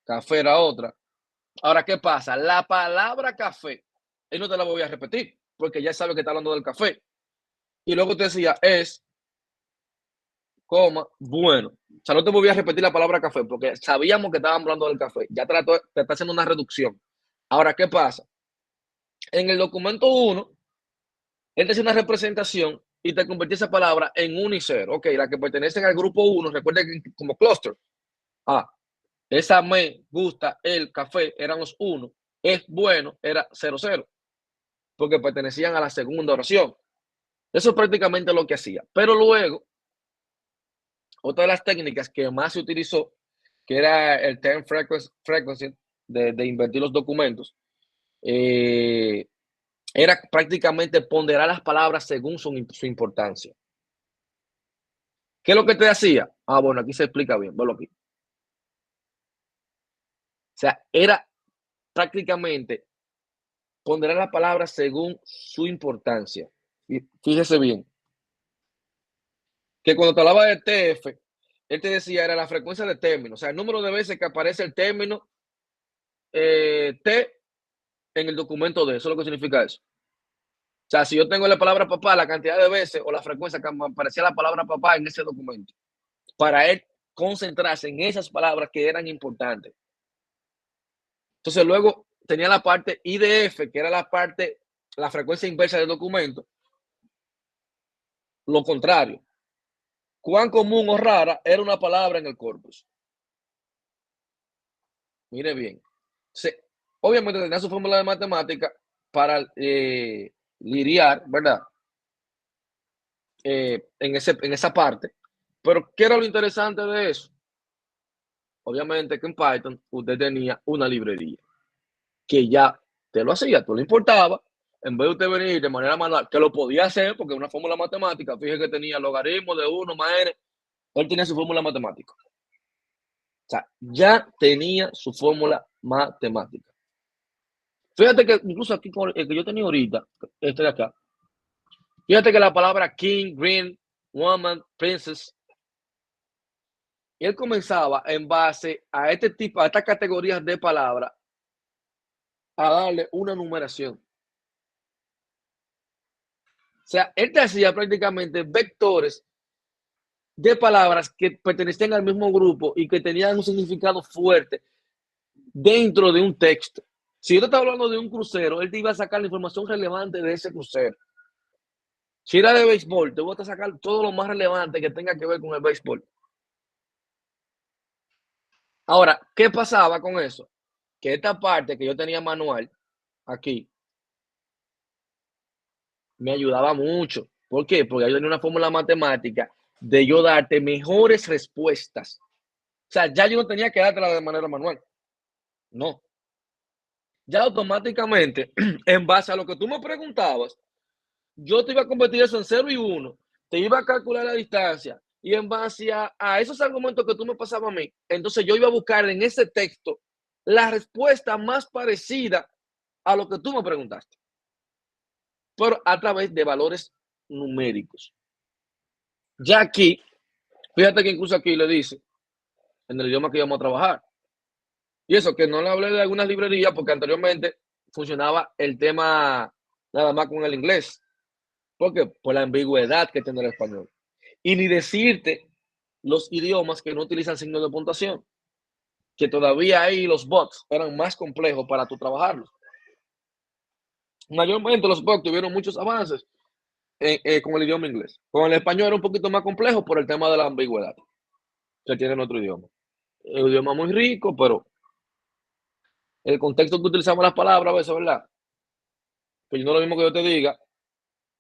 café era otra. Ahora, ¿qué pasa? La palabra café, él no te la voy a repetir, porque ya sabe que está hablando del café. Y luego te decía, es, bueno. O sea, no te voy a repetir la palabra café, porque sabíamos que estábamos hablando del café. Ya te está haciendo una reducción. Ahora, ¿qué pasa? En el documento 1, él te hace una representación y te convierte esa palabra en 1 y 0. Ok, la que pertenecen al grupo 1, recuerda que como cluster. Esa me gusta el café eran los 1, es bueno era 0,0, porque pertenecían a la segunda oración. Eso es prácticamente lo que hacía. Pero luego, otra de las técnicas que más se utilizó, que era el term frequency de invertir los documentos, era prácticamente ponderar las palabras según su importancia. ¿Qué es lo que te hacía? Bueno, aquí se explica bien, velo aquí. O sea, era prácticamente ponderar las palabras según su importancia. Y fíjese bien, que cuando te hablaba de TF, él te decía, era la frecuencia de término, o sea, el número de veces que aparece el término T en el documento D, eso es lo que significa eso. O sea, si yo tengo la palabra papá, la cantidad de veces o la frecuencia que aparecía la palabra papá en ese documento, para él concentrarse en esas palabras que eran importantes. Entonces luego tenía la parte IDF, que era la frecuencia inversa del documento. Lo contrario, cuán común o rara era una palabra en el corpus. Mire bien. Obviamente tenía su fórmula de matemática para lidiar, ¿verdad? En esa parte. Pero ¿qué era lo interesante de eso? Obviamente que en Python usted tenía una librería que ya te lo hacía, tú le importaba, en vez de usted venir de manera manual, que lo podía hacer porque una fórmula matemática, fíjese que tenía logaritmo de 1 más n, él tenía su fórmula matemática. O sea, ya tenía su fórmula matemática. Fíjate que incluso aquí con el que yo tenía ahorita, este de acá, fíjate que la palabra king, green, woman, princess, él comenzaba en base a estas categorías de palabras, a darle una numeración. O sea, él te hacía prácticamente vectores de palabras que pertenecían al mismo grupo y que tenían un significado fuerte dentro de un texto. Si yo te estaba hablando de un crucero, él te iba a sacar la información relevante de ese crucero. Si era de béisbol, te voy a sacar todo lo más relevante que tenga que ver con el béisbol. Ahora, ¿qué pasaba con eso? Que esta parte que yo tenía manual aquí me ayudaba mucho. ¿Por qué? Porque yo tenía una fórmula matemática de yo darte mejores respuestas. O sea, ya yo no tenía que dártela de manera manual. No. Ya automáticamente, en base a lo que tú me preguntabas, yo te iba a convertir eso en 0 y 1, te iba a calcular la distancia y en base a esos argumentos que tú me pasabas a mí, entonces yo iba a buscar en ese texto la respuesta más parecida a lo que tú me preguntaste, pero a través de valores numéricos. Ya aquí, fíjate que incluso aquí le dice, en el idioma que íbamos a trabajar, Y eso, que no le hablé de algunas librerías, porque anteriormente funcionaba el tema nada más con el inglés. ¿Por qué? Por la ambigüedad que tiene el español. Y ni decirte los idiomas que no utilizan signos de puntuación, que todavía ahí los bots eran más complejos para tú trabajarlos. Mayormente los bots tuvieron muchos avances con el idioma inglés. Con el español era un poquito más complejo por el tema de la ambigüedad que tiene nuestro idioma. Es un idioma muy rico, pero el contexto que utilizamos las palabras a veces, ¿verdad? Que no es lo mismo que yo te diga,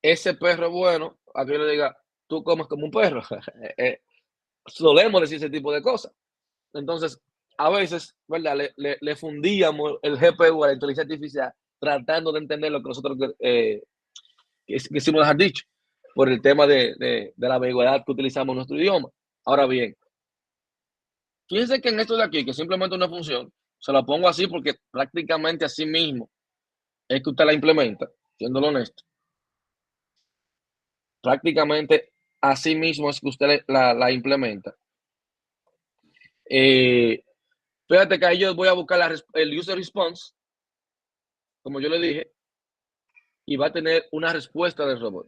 ese perro es bueno, a que yo le diga, tú comes como un perro. Solemos decir ese tipo de cosas. Entonces, a veces, ¿verdad? Le fundíamos el GPU a la inteligencia artificial tratando de entender lo que nosotros quisimos dejar dicho por el tema de la ambigüedad que utilizamos en nuestro idioma. Ahora bien, fíjense que en esto de aquí, que simplemente una función, se la pongo así porque prácticamente así mismo es que usted la implementa, siendo honesto. Prácticamente así mismo es que usted la implementa. Fíjate que ahí yo voy a buscar el user response, como yo le dije, y va a tener una respuesta del robot.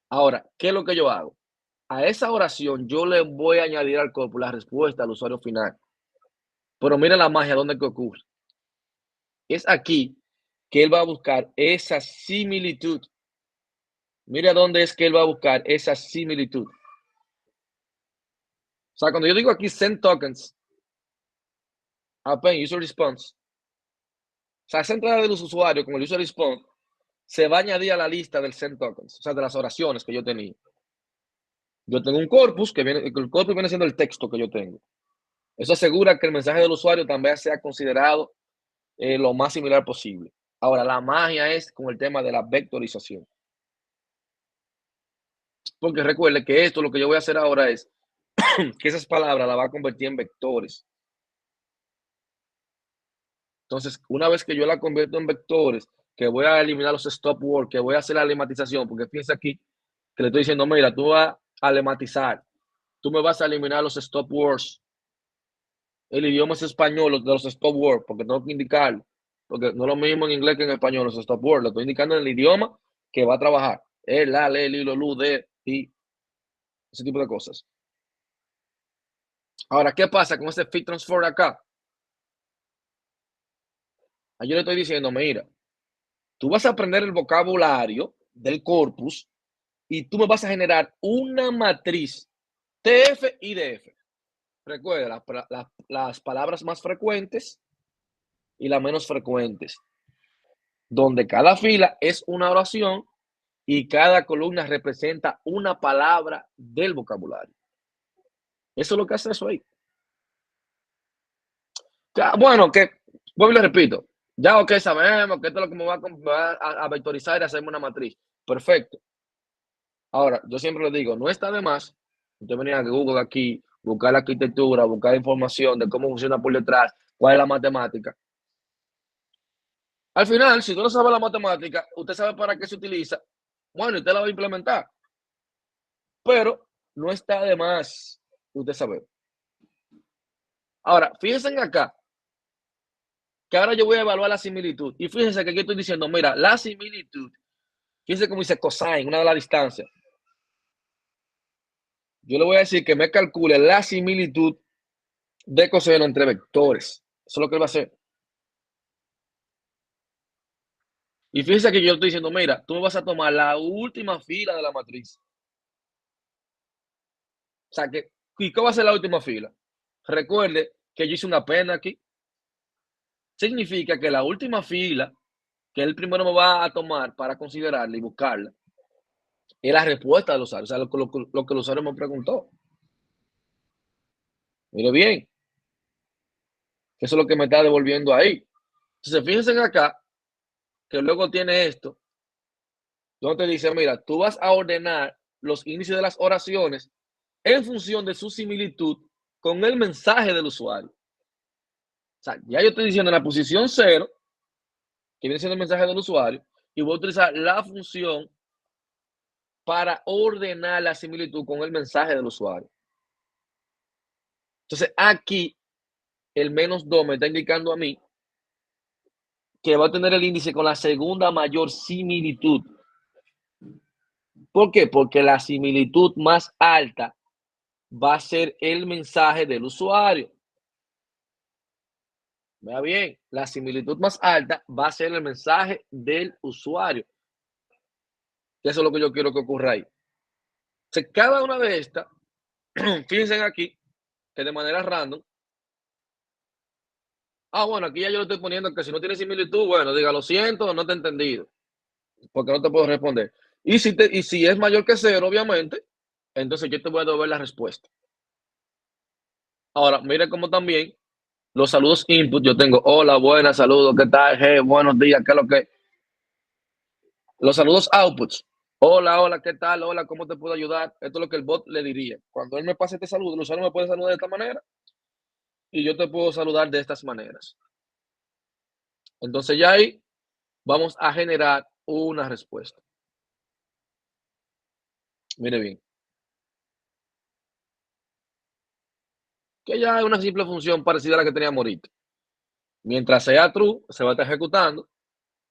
Ahora, ¿qué es lo que yo hago? A esa oración yo le voy a añadir al corpus la respuesta al usuario final. Pero mira la magia, ¿dónde que ocurre? Es aquí que él va a buscar esa similitud. Mira dónde es que él va a buscar esa similitud. O sea, cuando yo digo aquí send tokens, append user response, o sea, esa entrada de los usuarios con el user response se va a añadir a la lista del send tokens, o sea, de las oraciones que yo tenía. Yo tengo un corpus que viene, el corpus viene siendo el texto que yo tengo. Eso asegura que el mensaje del usuario también sea considerado lo más similar posible. Ahora, la magia es con el tema de la vectorización. Porque recuerde que esto lo que yo voy a hacer ahora es que esas palabras las va a convertir en vectores. Entonces, una vez que yo la convierto en vectores, que voy a eliminar los stop words, que voy a hacer la lematización, porque piensa aquí que le estoy diciendo, mira, tú vas a lematizar, tú me vas a eliminar los stop words. El idioma es español, de los stop words, porque tengo que indicarlo. Porque no es lo mismo en inglés que en español, los stop words. Lo estoy indicando en el idioma que va a trabajar. El, la, le, li, lo, lu, de, y ese tipo de cosas. Ahora, ¿qué pasa con este fit transform acá? Yo le estoy diciendo, mira, tú vas a aprender el vocabulario del corpus y tú me vas a generar una matriz TF y DF. Recuerda, las palabras más frecuentes y las menos frecuentes, donde cada fila es una oración y cada columna representa una palabra del vocabulario. Eso es lo que hace eso ahí. Bueno, que, vuelvo y le repito, ya ok, sabemos que esto es lo que me va a vectorizar y hacerme una matriz. Perfecto. Ahora, yo siempre le digo, no está de más usted venir a Google aquí, buscar la arquitectura, buscar información de cómo funciona por detrás, cuál es la matemática. Al final, si tú no sabes la matemática, usted sabe para qué se utiliza, bueno, usted la va a implementar. Pero no está de más usted saber. Ahora, fíjense en acá, que ahora yo voy a evaluar la similitud. Y fíjense que aquí estoy diciendo, mira, la similitud, fíjense cómo dice cosine, una de las distancias. Yo le voy a decir que me calcule la similitud de coseno entre vectores. Eso es lo que él va a hacer. Y fíjense que yo estoy diciendo, mira, tú me vas a tomar la última fila de la matriz. O sea, ¿y qué va a ser la última fila? Recuerde que yo hice una pena aquí. Significa que la última fila que él primero me va a tomar para considerarla y buscarla es la respuesta del usuario, o sea, lo que el usuario me preguntó. Mire bien, eso es lo que me está devolviendo ahí. Entonces, fíjense acá, que luego tiene esto, donde te dice, mira, tú vas a ordenar los índices de las oraciones en función de su similitud con el mensaje del usuario. O sea, ya yo estoy diciendo en la posición 0, que viene siendo el mensaje del usuario, y voy a utilizar la función para ordenar la similitud con el mensaje del usuario. Entonces, aquí el -2 me está indicando a mí que va a tener el índice con la segunda mayor similitud. ¿Por qué? Porque la similitud más alta va a ser el mensaje del usuario. Vea bien, la similitud más alta va a ser el mensaje del usuario. Eso es lo que yo quiero que ocurra ahí. Entonces, cada una de estas, fíjense aquí, que de manera random, bueno, aquí ya yo lo estoy poniendo que si no tiene similitud, bueno, diga, lo siento, no te he entendido, porque no te puedo responder. Y si es mayor que 0, obviamente, entonces yo te voy a devolver la respuesta. Ahora, mire cómo también los saludos input, yo tengo hola, buenas, saludos, ¿qué tal? Hey, buenos días, ¿qué es lo que? Los saludos outputs. Hola, hola, ¿qué tal? Hola, ¿cómo te puedo ayudar? Esto es lo que el bot le diría. Cuando él me pase este saludo, el usuario me puede saludar de esta manera y yo te puedo saludar de estas maneras. Entonces ya ahí vamos a generar una respuesta. Mire bien. Que ya es una simple función parecida a la que teníamos ahorita. Mientras sea true, se va a estar ejecutando,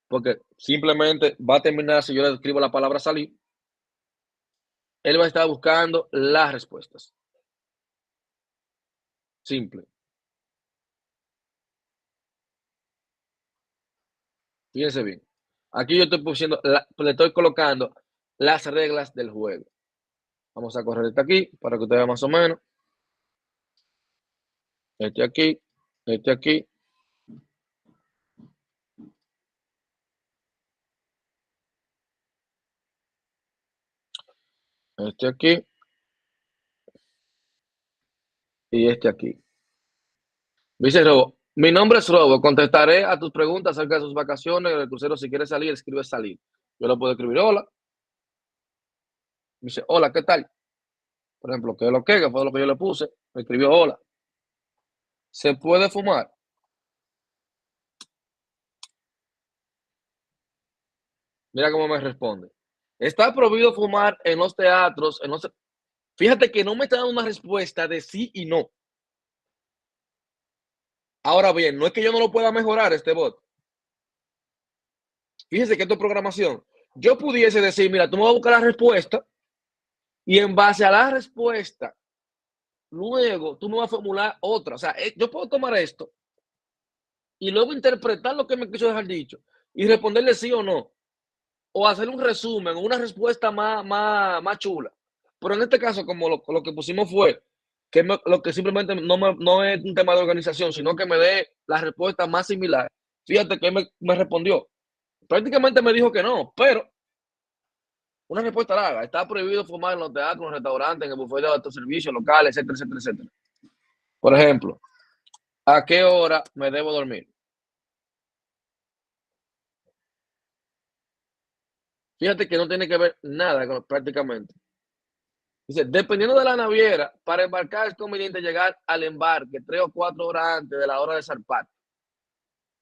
porque simplemente va a terminar, si yo le escribo la palabra salir, él va a estar buscando las respuestas. Simple. Fíjense bien. Aquí yo estoy le estoy colocando las reglas del juego. Vamos a correr este aquí para que usted vea más o menos. Este aquí, este aquí. Este aquí y este aquí. Dice Robo, mi nombre es Robo, contestaré a tus preguntas acerca de sus vacaciones del crucero. Si quieres salir, escribe salir. Yo le puedo escribir hola. Dice, hola, ¿qué tal? Por ejemplo, ¿qué es lo que fue lo que yo le puse? Me escribió hola. ¿Se puede fumar? Mira cómo me responde. Está prohibido fumar en los teatros. Fíjate que no me está dando una respuesta de sí y no. Ahora bien, no es que yo no lo pueda mejorar este bot. Fíjese que esto es programación. Yo pudiese decir, mira, tú me vas a buscar la respuesta y en base a la respuesta, luego tú me vas a formular otra. O sea, yo puedo tomar esto y luego interpretar lo que me quiso dejar dicho y responderle sí o no. O hacer un resumen o una respuesta más chula. Pero en este caso, como lo que pusimos fue lo que simplemente no es un tema de organización, sino que me dé la respuesta más similar. Fíjate que me respondió. Prácticamente me dijo que no, pero una respuesta larga. Está prohibido fumar en los teatros, en los restaurantes, en el buffet de autoservicio, locales, etcétera, etcétera, etcétera. Por ejemplo, ¿a qué hora me debo dormir? Fíjate que no tiene que ver nada prácticamente. Dice, dependiendo de la naviera, para embarcar es conveniente llegar al embarque 3 o 4 horas antes de la hora de zarpar.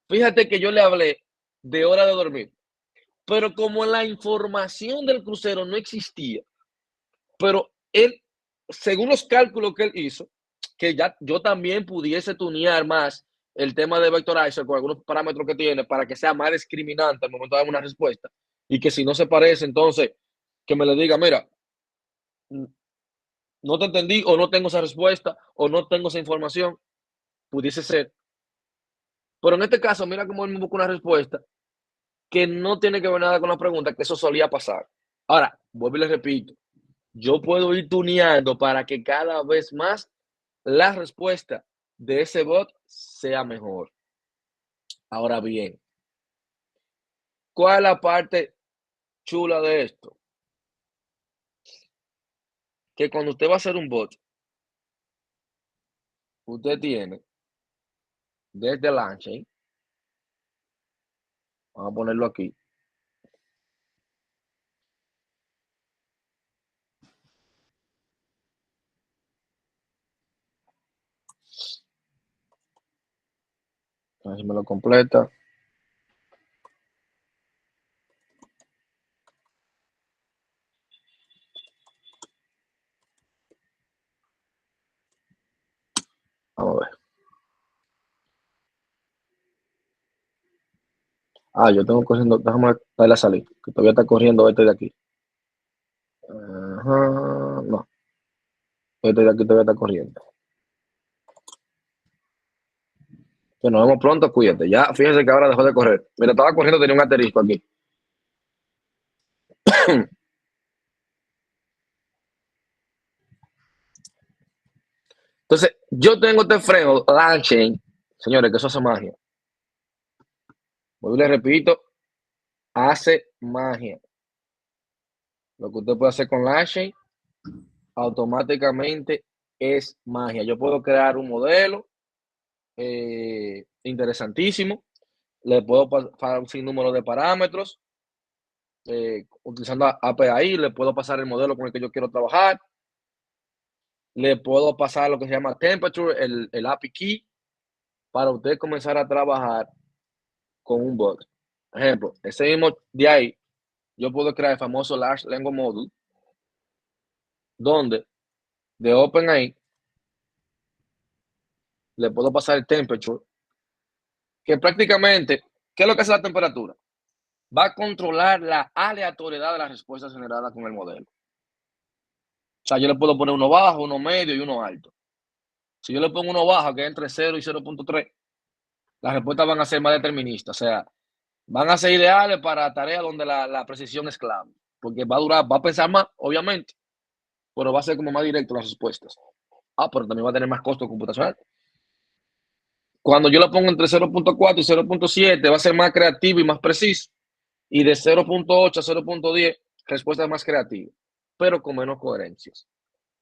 Fíjate que yo le hablé de hora de dormir, pero como la información del crucero no existía, pero él, según los cálculos que él hizo, que ya yo también pudiese tunear más el tema de Vectorizer con algunos parámetros que tiene para que sea más discriminante al momento de dar una respuesta y que si no se parece, entonces que me le diga, mira, no te entendí o no tengo esa respuesta o no tengo esa información, pudiese ser. Pero en este caso, mira cómo él me busca una respuesta que no tiene que ver nada con la pregunta, que eso solía pasar. Ahora, vuelvo y le repito, yo puedo ir tuneando para que cada vez más la respuesta de ese bot sea mejor. Ahora bien, ¿cuál es la parte chula de esto? Que cuando usted va a hacer un bot, usted tiene desde Launching, vamos a ponerlo aquí, a ver si me lo completa. Vamos a ver. Yo tengo corriendo, déjame darle a salir, que todavía está corriendo este de aquí. Ajá, no, este de aquí todavía está corriendo. Que nos vemos pronto, cuídate. Ya, fíjense que ahora dejó de correr. Mira, estaba corriendo, tenía un asterisco aquí. Entonces, yo tengo este freno Launching, señores, que eso hace magia. Hoy le repito, hace magia. Lo que usted puede hacer con Launching automáticamente es magia. Yo puedo crear un modelo interesantísimo, le puedo pasar un sinnúmero de parámetros, utilizando API, le puedo pasar el modelo con el que yo quiero trabajar, le puedo pasar lo que se llama temperature, el API key, para usted comenzar a trabajar con un bot. Ejemplo, ese mismo de ahí, yo puedo crear el famoso Large Language Model, donde de OpenAI le puedo pasar el temperature, que prácticamente, ¿qué es lo que hace la temperatura? Va a controlar la aleatoriedad de las respuestas generadas con el modelo. O sea, yo le puedo poner uno bajo, uno medio y uno alto. Si yo le pongo uno bajo, que es entre 0 y 0.3, las respuestas van a ser más deterministas. O sea, van a ser ideales para tareas donde la precisión es clave. Porque va a durar, va a pensar más, obviamente, pero va a ser como más directo las respuestas. Pero también va a tener más costo computacional. Cuando yo lo pongo entre 0.4 y 0.7, va a ser más creativo y más preciso. Y de 0.8 a 0.10, respuestas más creativas, pero con menos coherencias.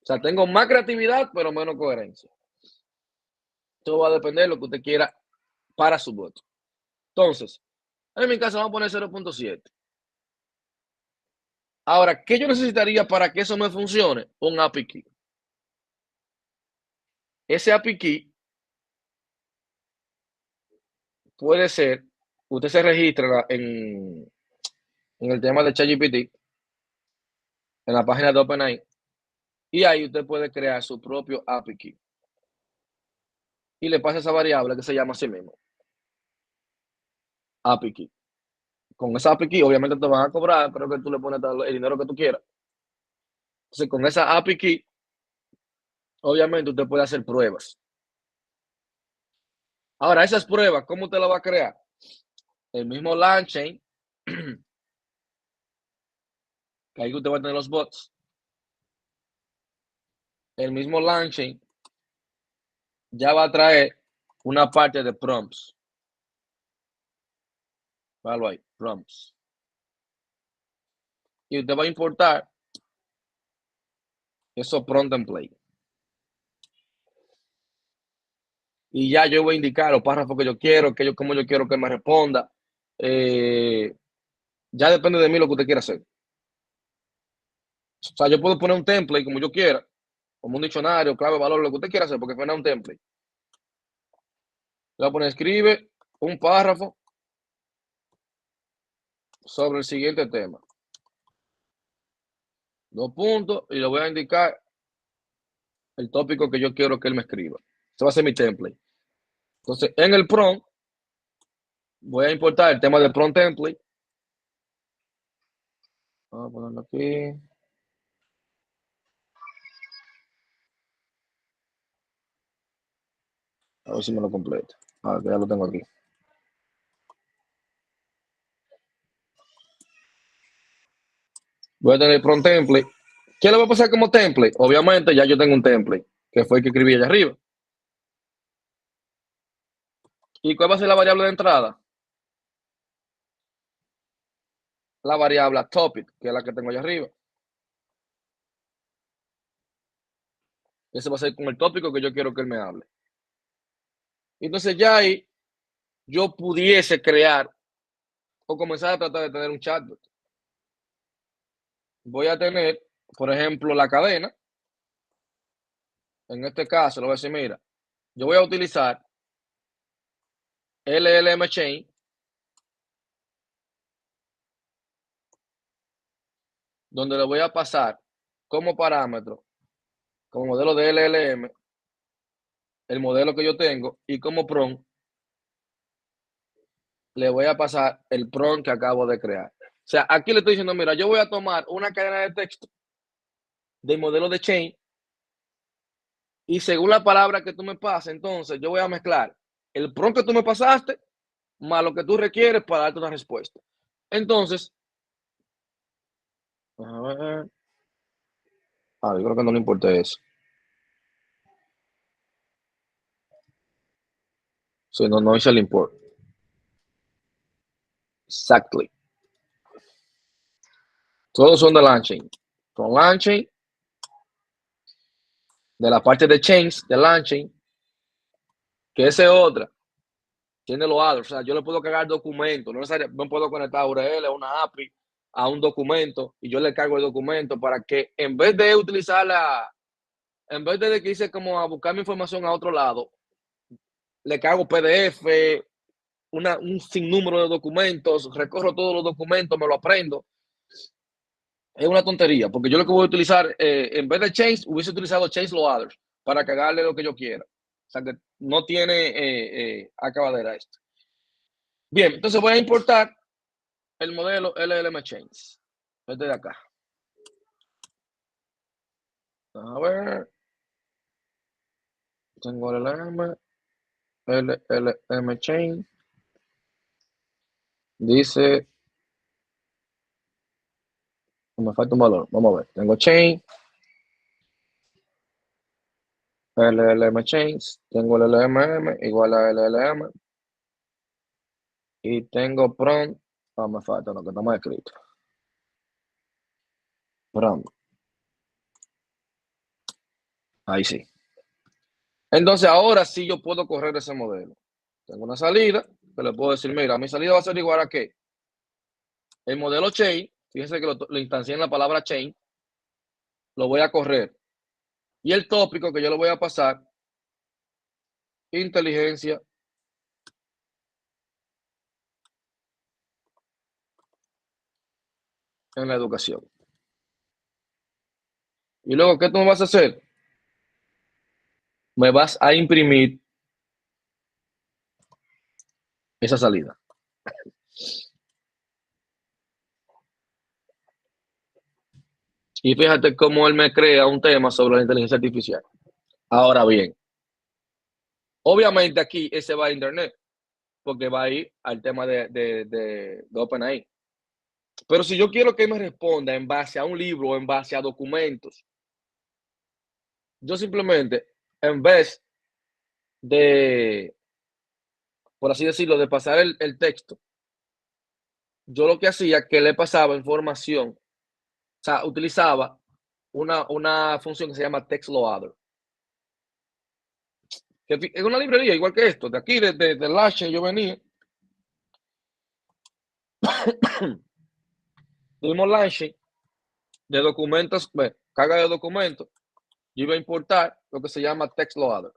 O sea, tengo más creatividad, pero menos coherencia. Todo va a depender de lo que usted quiera para su voto. Entonces, en mi caso vamos a poner 0.7. Ahora, ¿qué yo necesitaría para que eso me funcione? Un API key. Ese API key puede ser, usted se registra en el tema de ChatGPT, en la página de OpenAI, y ahí usted puede crear su propio API key. Y le pasa esa variable que se llama así mismo, API key. Con esa API key, obviamente te van a cobrar, pero que tú le pones el dinero que tú quieras. Entonces, con esa API key, obviamente usted puede hacer pruebas. Ahora, esas pruebas, ¿cómo usted las va a crear? El mismo LangChain, que ahí usted va a tener los bots. El mismo LangChain ya va a traer una parte de prompts. Vale, ahí, prompts. Y usted va a importar esos prompt template. Y ya yo voy a indicar los párrafos que yo quiero, cómo yo quiero que me responda. Ya depende de mí lo que usted quiera hacer. O sea, yo puedo poner un template como yo quiera, como un diccionario, clave, valor, lo que usted quiera hacer, porque suena un template. Le voy a poner, escribe un párrafo sobre el siguiente tema. 2 puntos, y le voy a indicar el tópico que yo quiero que él me escriba. Ese va a ser mi template. Entonces, en el prompt, voy a importar el tema del prompt template. Vamos a ponerlo aquí. A ver si me lo completo. Que ya lo tengo aquí. Voy a tener el prompt template. ¿Qué le va a pasar como template? Obviamente, ya yo tengo un template, que fue el que escribí allá arriba. ¿Y cuál va a ser la variable de entrada? La variable topic, que es la que tengo allá arriba. Ese va a ser con el tópico que yo quiero que él me hable. Entonces ya ahí yo pudiese crear o comenzar a tratar de tener un chatbot. Voy a tener, por ejemplo, la cadena. En este caso, le voy a decir, mira, yo voy a utilizar LLM Chain, donde le voy a pasar como parámetro, como modelo de LLM, el modelo que yo tengo, y como prompt, le voy a pasar el prompt que acabo de crear. O sea, aquí le estoy diciendo, mira, yo voy a tomar una cadena de texto del modelo de Chain y según la palabra que tú me pases, entonces yo voy a mezclar el prompt que tú me pasaste más lo que tú requieres para darte una respuesta. Entonces, a ver, yo creo que no le importa eso. Sí, no, no hice el import. Exactly. Todos son de Langchain. Con Langchain, de la parte de chains de Langchain, que esa es otra. Tiene los adders. O sea, yo le puedo cargar documentos. No puedo conectar URL a una API a un documento y yo le cargo el documento para que en vez de utilizar en vez de que hice como a buscar mi información a otro lado, le cargo PDF, un sinnúmero de documentos, recorro todos los documentos, me lo aprendo. Es una tontería, porque yo lo que voy a utilizar, en vez de change, hubiese utilizado change loaders para cargarle lo que yo quiera. O sea que no tiene acabadera esto. Bien, entonces voy a importar el modelo LLM Chains. Este de acá. A ver. Tengo LLM Chain. Dice, me falta un valor. Vamos a ver. Tengo chain, LLM chains. Tengo el LLM igual a LLM. Y tengo prompt. Me falta lo que está más escrito. Prompt. Ahí sí. Entonces ahora sí yo puedo correr ese modelo. Tengo una salida que le puedo decir, mira, mi salida va a ser igual a qué. El modelo chain, fíjense que lo instancié en la palabra chain, lo voy a correr. Y el tópico que yo le voy a pasar, inteligencia en la educación. Y luego, ¿qué tú me vas a hacer? Me vas a imprimir esa salida. Y fíjate cómo él me crea un tema sobre la inteligencia artificial. Ahora bien, obviamente aquí ese va a internet, porque va a ir al tema de OpenAI. Pero si yo quiero que me responda en base a un libro o en base a documentos, yo simplemente, en vez de, por así decirlo, de pasar el texto, yo lo que hacía es que le pasaba información, o sea, utilizaba una función que se llama text loader, que es una librería igual que esto, de aquí, de Lache, yo venía, tuvimos Lache de documentos, carga de documentos, yo iba a importar lo que se llama text loader.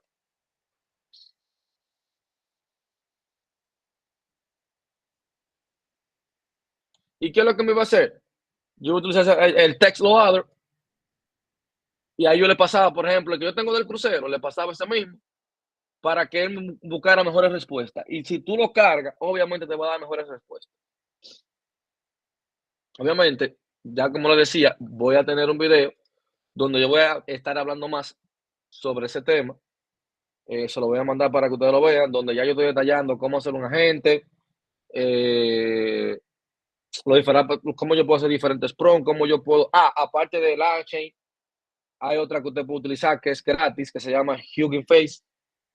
¿Y qué es lo que me iba a hacer? Yo iba a utilizar el text loader y ahí yo le pasaba, por ejemplo, el que yo tengo del crucero, le pasaba ese mismo para que él buscara mejores respuestas. Y si tú lo cargas, obviamente te va a dar mejores respuestas. Obviamente, ya como le decía, voy a tener un video donde yo voy a estar hablando más sobre ese tema. Se lo voy a mandar para que ustedes lo vean, donde ya yo estoy detallando cómo hacer un agente, cómo yo puedo hacer diferentes prompts, cómo yo puedo, aparte de LangChain, hay otra que usted puede utilizar que es gratis, que se llama Hugging Face,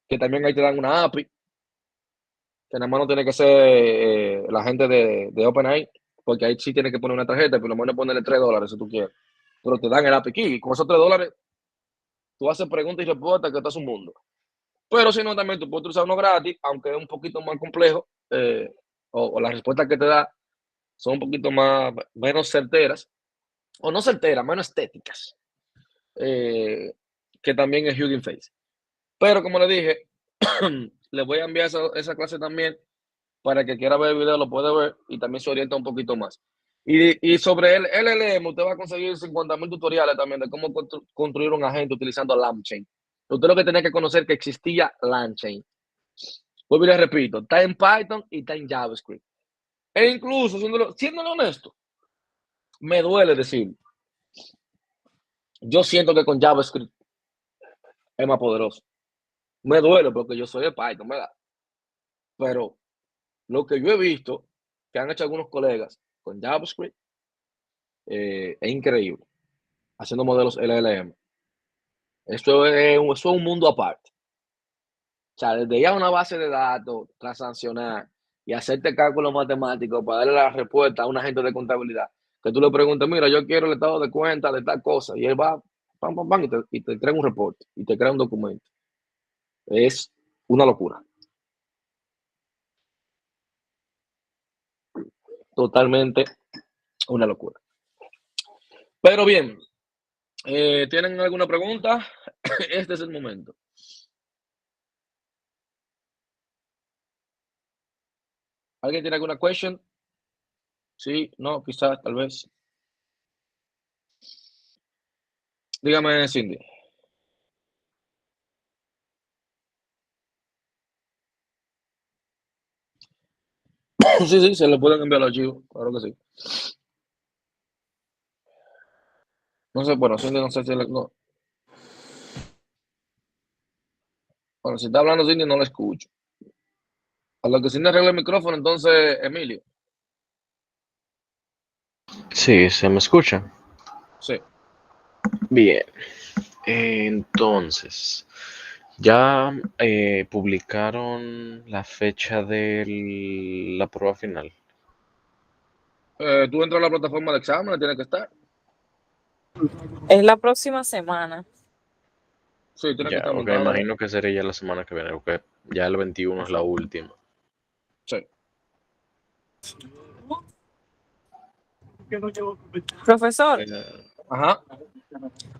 que también ahí te dan una API, que nada más no tiene que ser la gente de OpenAI, porque ahí sí tiene que poner una tarjeta, pero lo menos ponerle $3 si tú quieres. Pero te dan el API key, y con esos $3 tú haces preguntas y respuestas que está un mundo. Pero si no, también tú puedes utilizar uno gratis, aunque es un poquito más complejo, o las respuestas que te da son un poquito menos certeras, o no certeras, menos estéticas, que también es Hugging Face. Pero como le dije, le voy a enviar esa clase también para que quiera ver el video, lo puede ver y también se orienta un poquito más. Y sobre el LLM, usted va a conseguir 50,000 tutoriales también de cómo construir un agente utilizando LangChain. Usted lo que tenía que conocer que existía LangChain. Pues les repito, está en Python y está en JavaScript. E incluso, siendo honesto, me duele decir, yo siento que con JavaScript es más poderoso. Me duele porque yo soy de Python, ¿verdad? Pero lo que yo he visto que han hecho algunos colegas con JavaScript es increíble, haciendo modelos LLM. Eso es un mundo aparte. O sea, desde ya una base de datos, transaccionar y hacerte cálculos matemáticos para darle la respuesta a un agente de contabilidad. Que tú le preguntes, mira, yo quiero el estado de cuenta de tal cosa, y él va, pam, pam, pam, y te crea un reporte, y te crea un documento. Es una locura. Totalmente una locura. Pero bien, ¿tienen alguna pregunta? Este es el momento. ¿Alguien tiene alguna question? Sí, no, quizás, tal vez. Dígame, Cindy. Sí, sí, se le pueden enviar los archivos, claro que sí. No sé, bueno, Cindy, no sé si no. Bueno, si está hablando Cindy, no la escucho. A lo que Cindy arregla el micrófono, entonces, Emilio. Sí, se me escucha. Sí. Bien, entonces, ya publicaron la fecha de la prueba final. Tú entras a la plataforma de exámenes, tiene que estar. Es la próxima semana. Sí, tiene que Ya, estar ok, montada ya. imagino que sería ya la semana que viene, porque ya el 21 es la Exacto. última. Sí. Profesor, Ajá.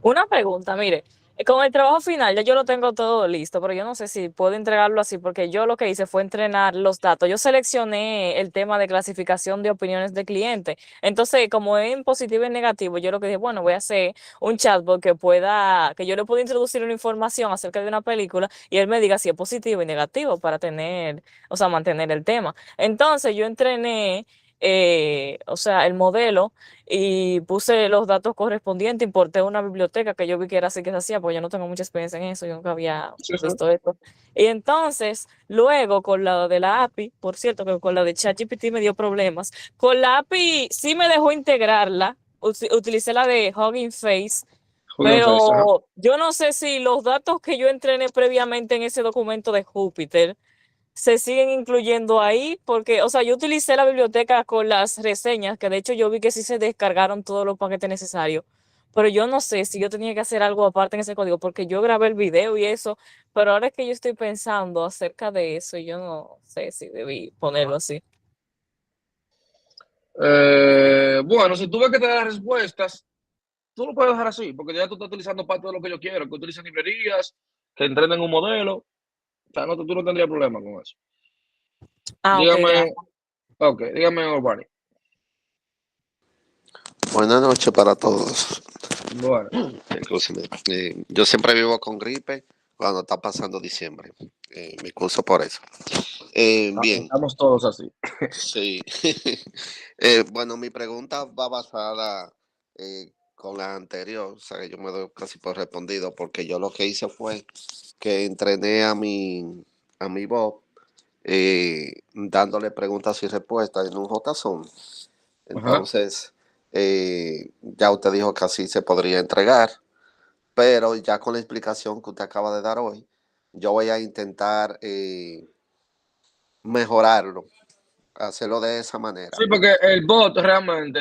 una pregunta, mire, con el trabajo final ya yo lo tengo todo listo, pero yo no sé si puedo entregarlo así porque yo lo que hice fue entrenar los datos. Yo seleccioné el tema de clasificación de opiniones de cliente. Entonces, como es en positivo y en negativo, yo lo que dije, bueno, voy a hacer un chatbot que yo le pueda introducir una información acerca de una película y él me diga si es positivo y negativo para tener, o sea, mantener el tema. Entonces, yo entrené, o sea, el modelo y puse los datos correspondientes, importé una biblioteca que yo vi que era así que se hacía, porque yo no tengo mucha experiencia en eso, yo nunca había Sí, sí. visto esto. Y entonces, luego con la de la API, por cierto, que con la de ChatGPT me dio problemas, con la API sí me dejó integrarla, utilicé la de Hugging Face, Hugging Face, ajá. pero yo no sé si los datos que yo entrené previamente en ese documento de Júpiter se siguen incluyendo ahí, porque, o sea, yo utilicé la biblioteca con las reseñas, que de hecho yo vi que sí se descargaron todos los paquetes necesarios, pero yo no sé si yo tenía que hacer algo aparte en ese código, porque yo grabé el video y eso, pero ahora es que yo estoy pensando acerca de eso, y yo no sé si debí ponerlo así. Bueno, si tú ves que te da respuestas, tú lo puedes dejar así, porque ya tú estás utilizando parte de lo que yo quiero, que utilicen librerías, que entrenen un modelo. O sea, no, tú no tendrías problema con eso. Ah, ok, Dígame, gracias. ok, dígame, Urbani. Buenas noches para todos. Bueno, Inclusive, yo siempre vivo con gripe cuando está pasando diciembre. Me excuso por eso. Bien, estamos todos así. sí. Bueno, mi pregunta va basada con la anterior, o sea, que yo me doy casi por respondido, porque yo lo que hice fue que entrené a mi bot dándole preguntas y respuestas en un JSON. Ajá. Entonces, ya usted dijo que así se podría entregar, pero ya con la explicación que usted acaba de dar hoy, yo voy a intentar mejorarlo, hacerlo de esa manera. Sí, porque el bot realmente,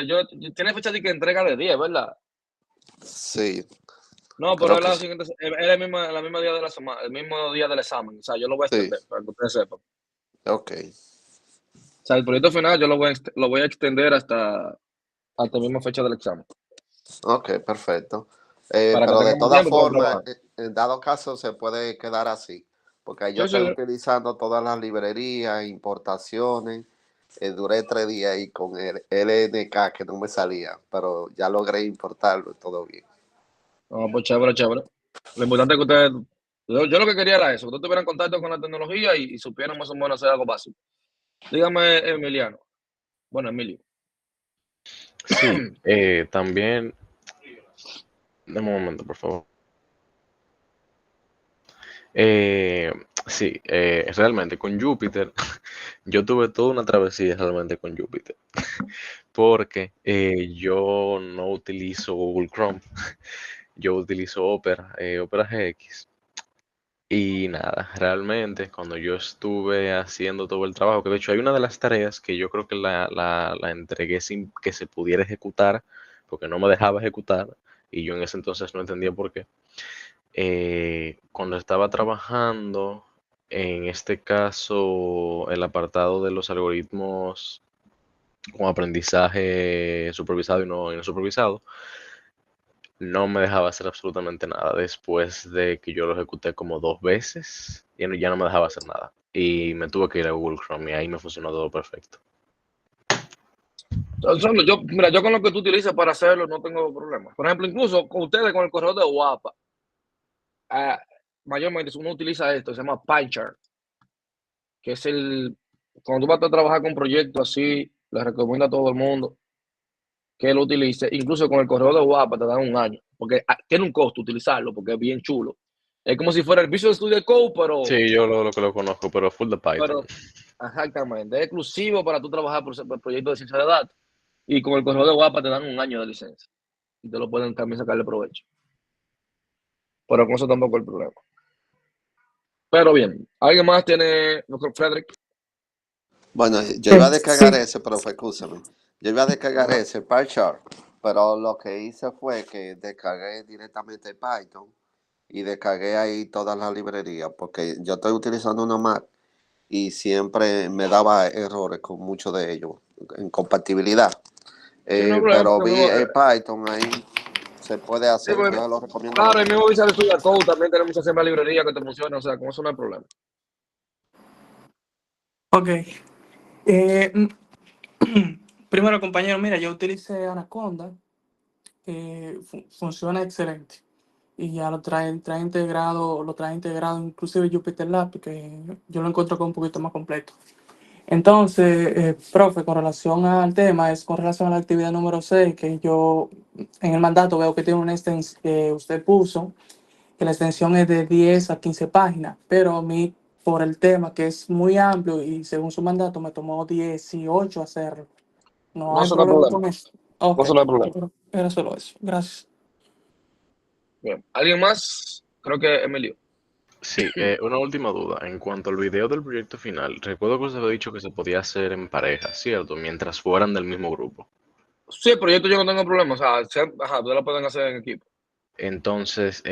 tiene fecha de que entrega de 10, ¿verdad? Sí, No, pero creo es que sí. es la misma día de la semana, el mismo día del examen. O sea, yo lo voy a Sí, extender para que ustedes sepan. ok, O sea, el proyecto final yo lo voy a extender hasta la misma fecha del examen. ok, perfecto. Para que Pero de tengamos todas tiempo para formas, probar. en dado caso se puede quedar así, porque yo Sí, sí, estoy sí. utilizando todas las librerías, importaciones. Duré 3 días ahí con el LNK que no me salía, pero ya logré importarlo y todo bien. No, pues chévere, chévere. Lo importante es que ustedes Yo lo que quería era eso, que ustedes tuvieran contacto con la tecnología y supieran más o menos hacer algo básico. Dígame, Emiliano. Bueno, Emilio. Sí, también, dame un momento, por favor. Eh, sí, realmente con Júpiter, yo tuve toda una travesía realmente con Júpiter, porque yo no utilizo Google Chrome, yo utilizo Opera, Opera GX. Y nada, realmente cuando yo estuve haciendo todo el trabajo, que de hecho hay una de las tareas que yo creo que la entregué sin que se pudiera ejecutar, porque no me dejaba ejecutar, y yo en ese entonces no entendía por qué. Cuando estaba trabajando, en este caso, el apartado de los algoritmos con aprendizaje supervisado y no supervisado, no me dejaba hacer absolutamente nada. Después de que yo lo ejecuté como 2 veces, ya no me dejaba hacer nada. Y me tuve que ir a Google Chrome y ahí me funcionó todo perfecto. Mira, yo con lo que tú utilizas para hacerlo no tengo problema. Por ejemplo, incluso con ustedes con el correo de WAPA, mayormente uno utiliza esto, se llama PyChart, que es cuando tú vas a trabajar con proyectos así, les recomiendo a todo el mundo que lo utilice. Incluso con el correo de WAPA te dan un año, porque tiene un costo utilizarlo, porque es bien chulo. Es como si fuera el Visual Studio Code, Sí, yo lo que lo conozco, pero full de Python. pero exactamente, es exclusivo para tú trabajar por proyectos de ciencia de datos. Y con el correo de WAPA te dan un año de licencia. Y te lo pueden también sacarle provecho. Pero con eso tampoco es el problema. Pero bien, ¿alguien más tiene, doctor Frederick? Bueno, yo iba a descargar Sí, ese, pero escúchame. Yo iba a descargar Ajá. ese PyChart, pero lo que hice fue que descargué directamente Python y descargué ahí todas las librerías, porque yo estoy utilizando una Mac y siempre me daba errores con muchos de ellos en compatibilidad. Sí, no hay problema, Pero porque vi Python ahí, se puede sí, hacer, porque, yo lo recomiendo claro, el mucho. mismo Visual Studio Code también tiene muchas siempre librerías que te funcionan, o sea, con eso no hay problema. ok. Eh, Primero, compañero, mira, yo utilicé Anaconda, que funciona excelente. Y ya lo trae integrado inclusive Jupyter Lab, que yo lo encuentro como un poquito más completo. Entonces, profe, con relación al tema, es con relación a la actividad número 6 que yo en el mandato veo que tiene una extensión que usted puso, que la extensión es de 10 a 15 páginas, pero a mí, por el tema que es muy amplio y según su mandato, me tomó 18 hacerlo. No No, hay eso no hay problema problema. con eso. Con Ok, eso no hay problema. era solo eso. Gracias. Bien. ¿Alguien más? Creo que Emilio. Sí, una última duda. En cuanto al video del proyecto final, recuerdo que usted había dicho que se podía hacer en pareja, ¿cierto? Mientras fueran del mismo grupo. Sí, el proyecto yo no tengo problema, o sea, ajá, ustedes lo pueden hacer en equipo. Entonces,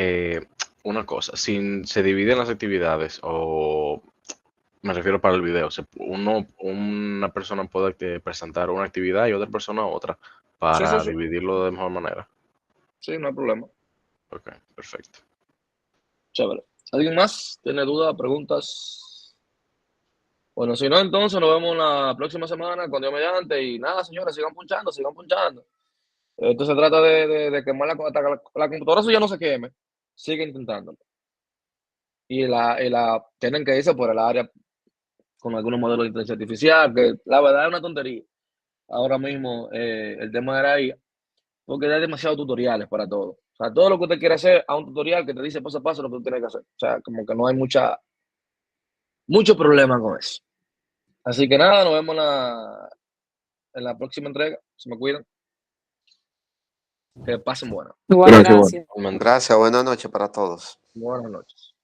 una cosa, si se dividen las actividades, o me refiero para el video, una persona puede presentar una actividad y otra persona otra Sí, sí, para sí. dividirlo de mejor manera. Sí, no hay problema. Ok, perfecto. Chévere. ¿Alguien más tiene dudas, preguntas? Bueno, si no, entonces nos vemos la próxima semana con Dios mediante. Y nada, señores, sigan punchando, sigan punchando. Esto se trata de quemar hasta que la computadora suya no se queme. Sigue intentándolo. Y tienen que irse por el área con algunos modelos de inteligencia artificial, que la verdad es una tontería. Ahora mismo el tema de la IA, porque hay demasiados tutoriales para todo. O sea, todo lo que usted quiere hacer, a un tutorial que te dice paso a paso lo que usted tiene que hacer. O sea, como que no hay mucho problema con eso. Así que nada, nos vemos en la próxima entrega. Se me cuidan. Que pasen buenas. Igual, Gra- Gracias. gracias. Realmente. Gracias, buenas noches para todos. Buenas noches.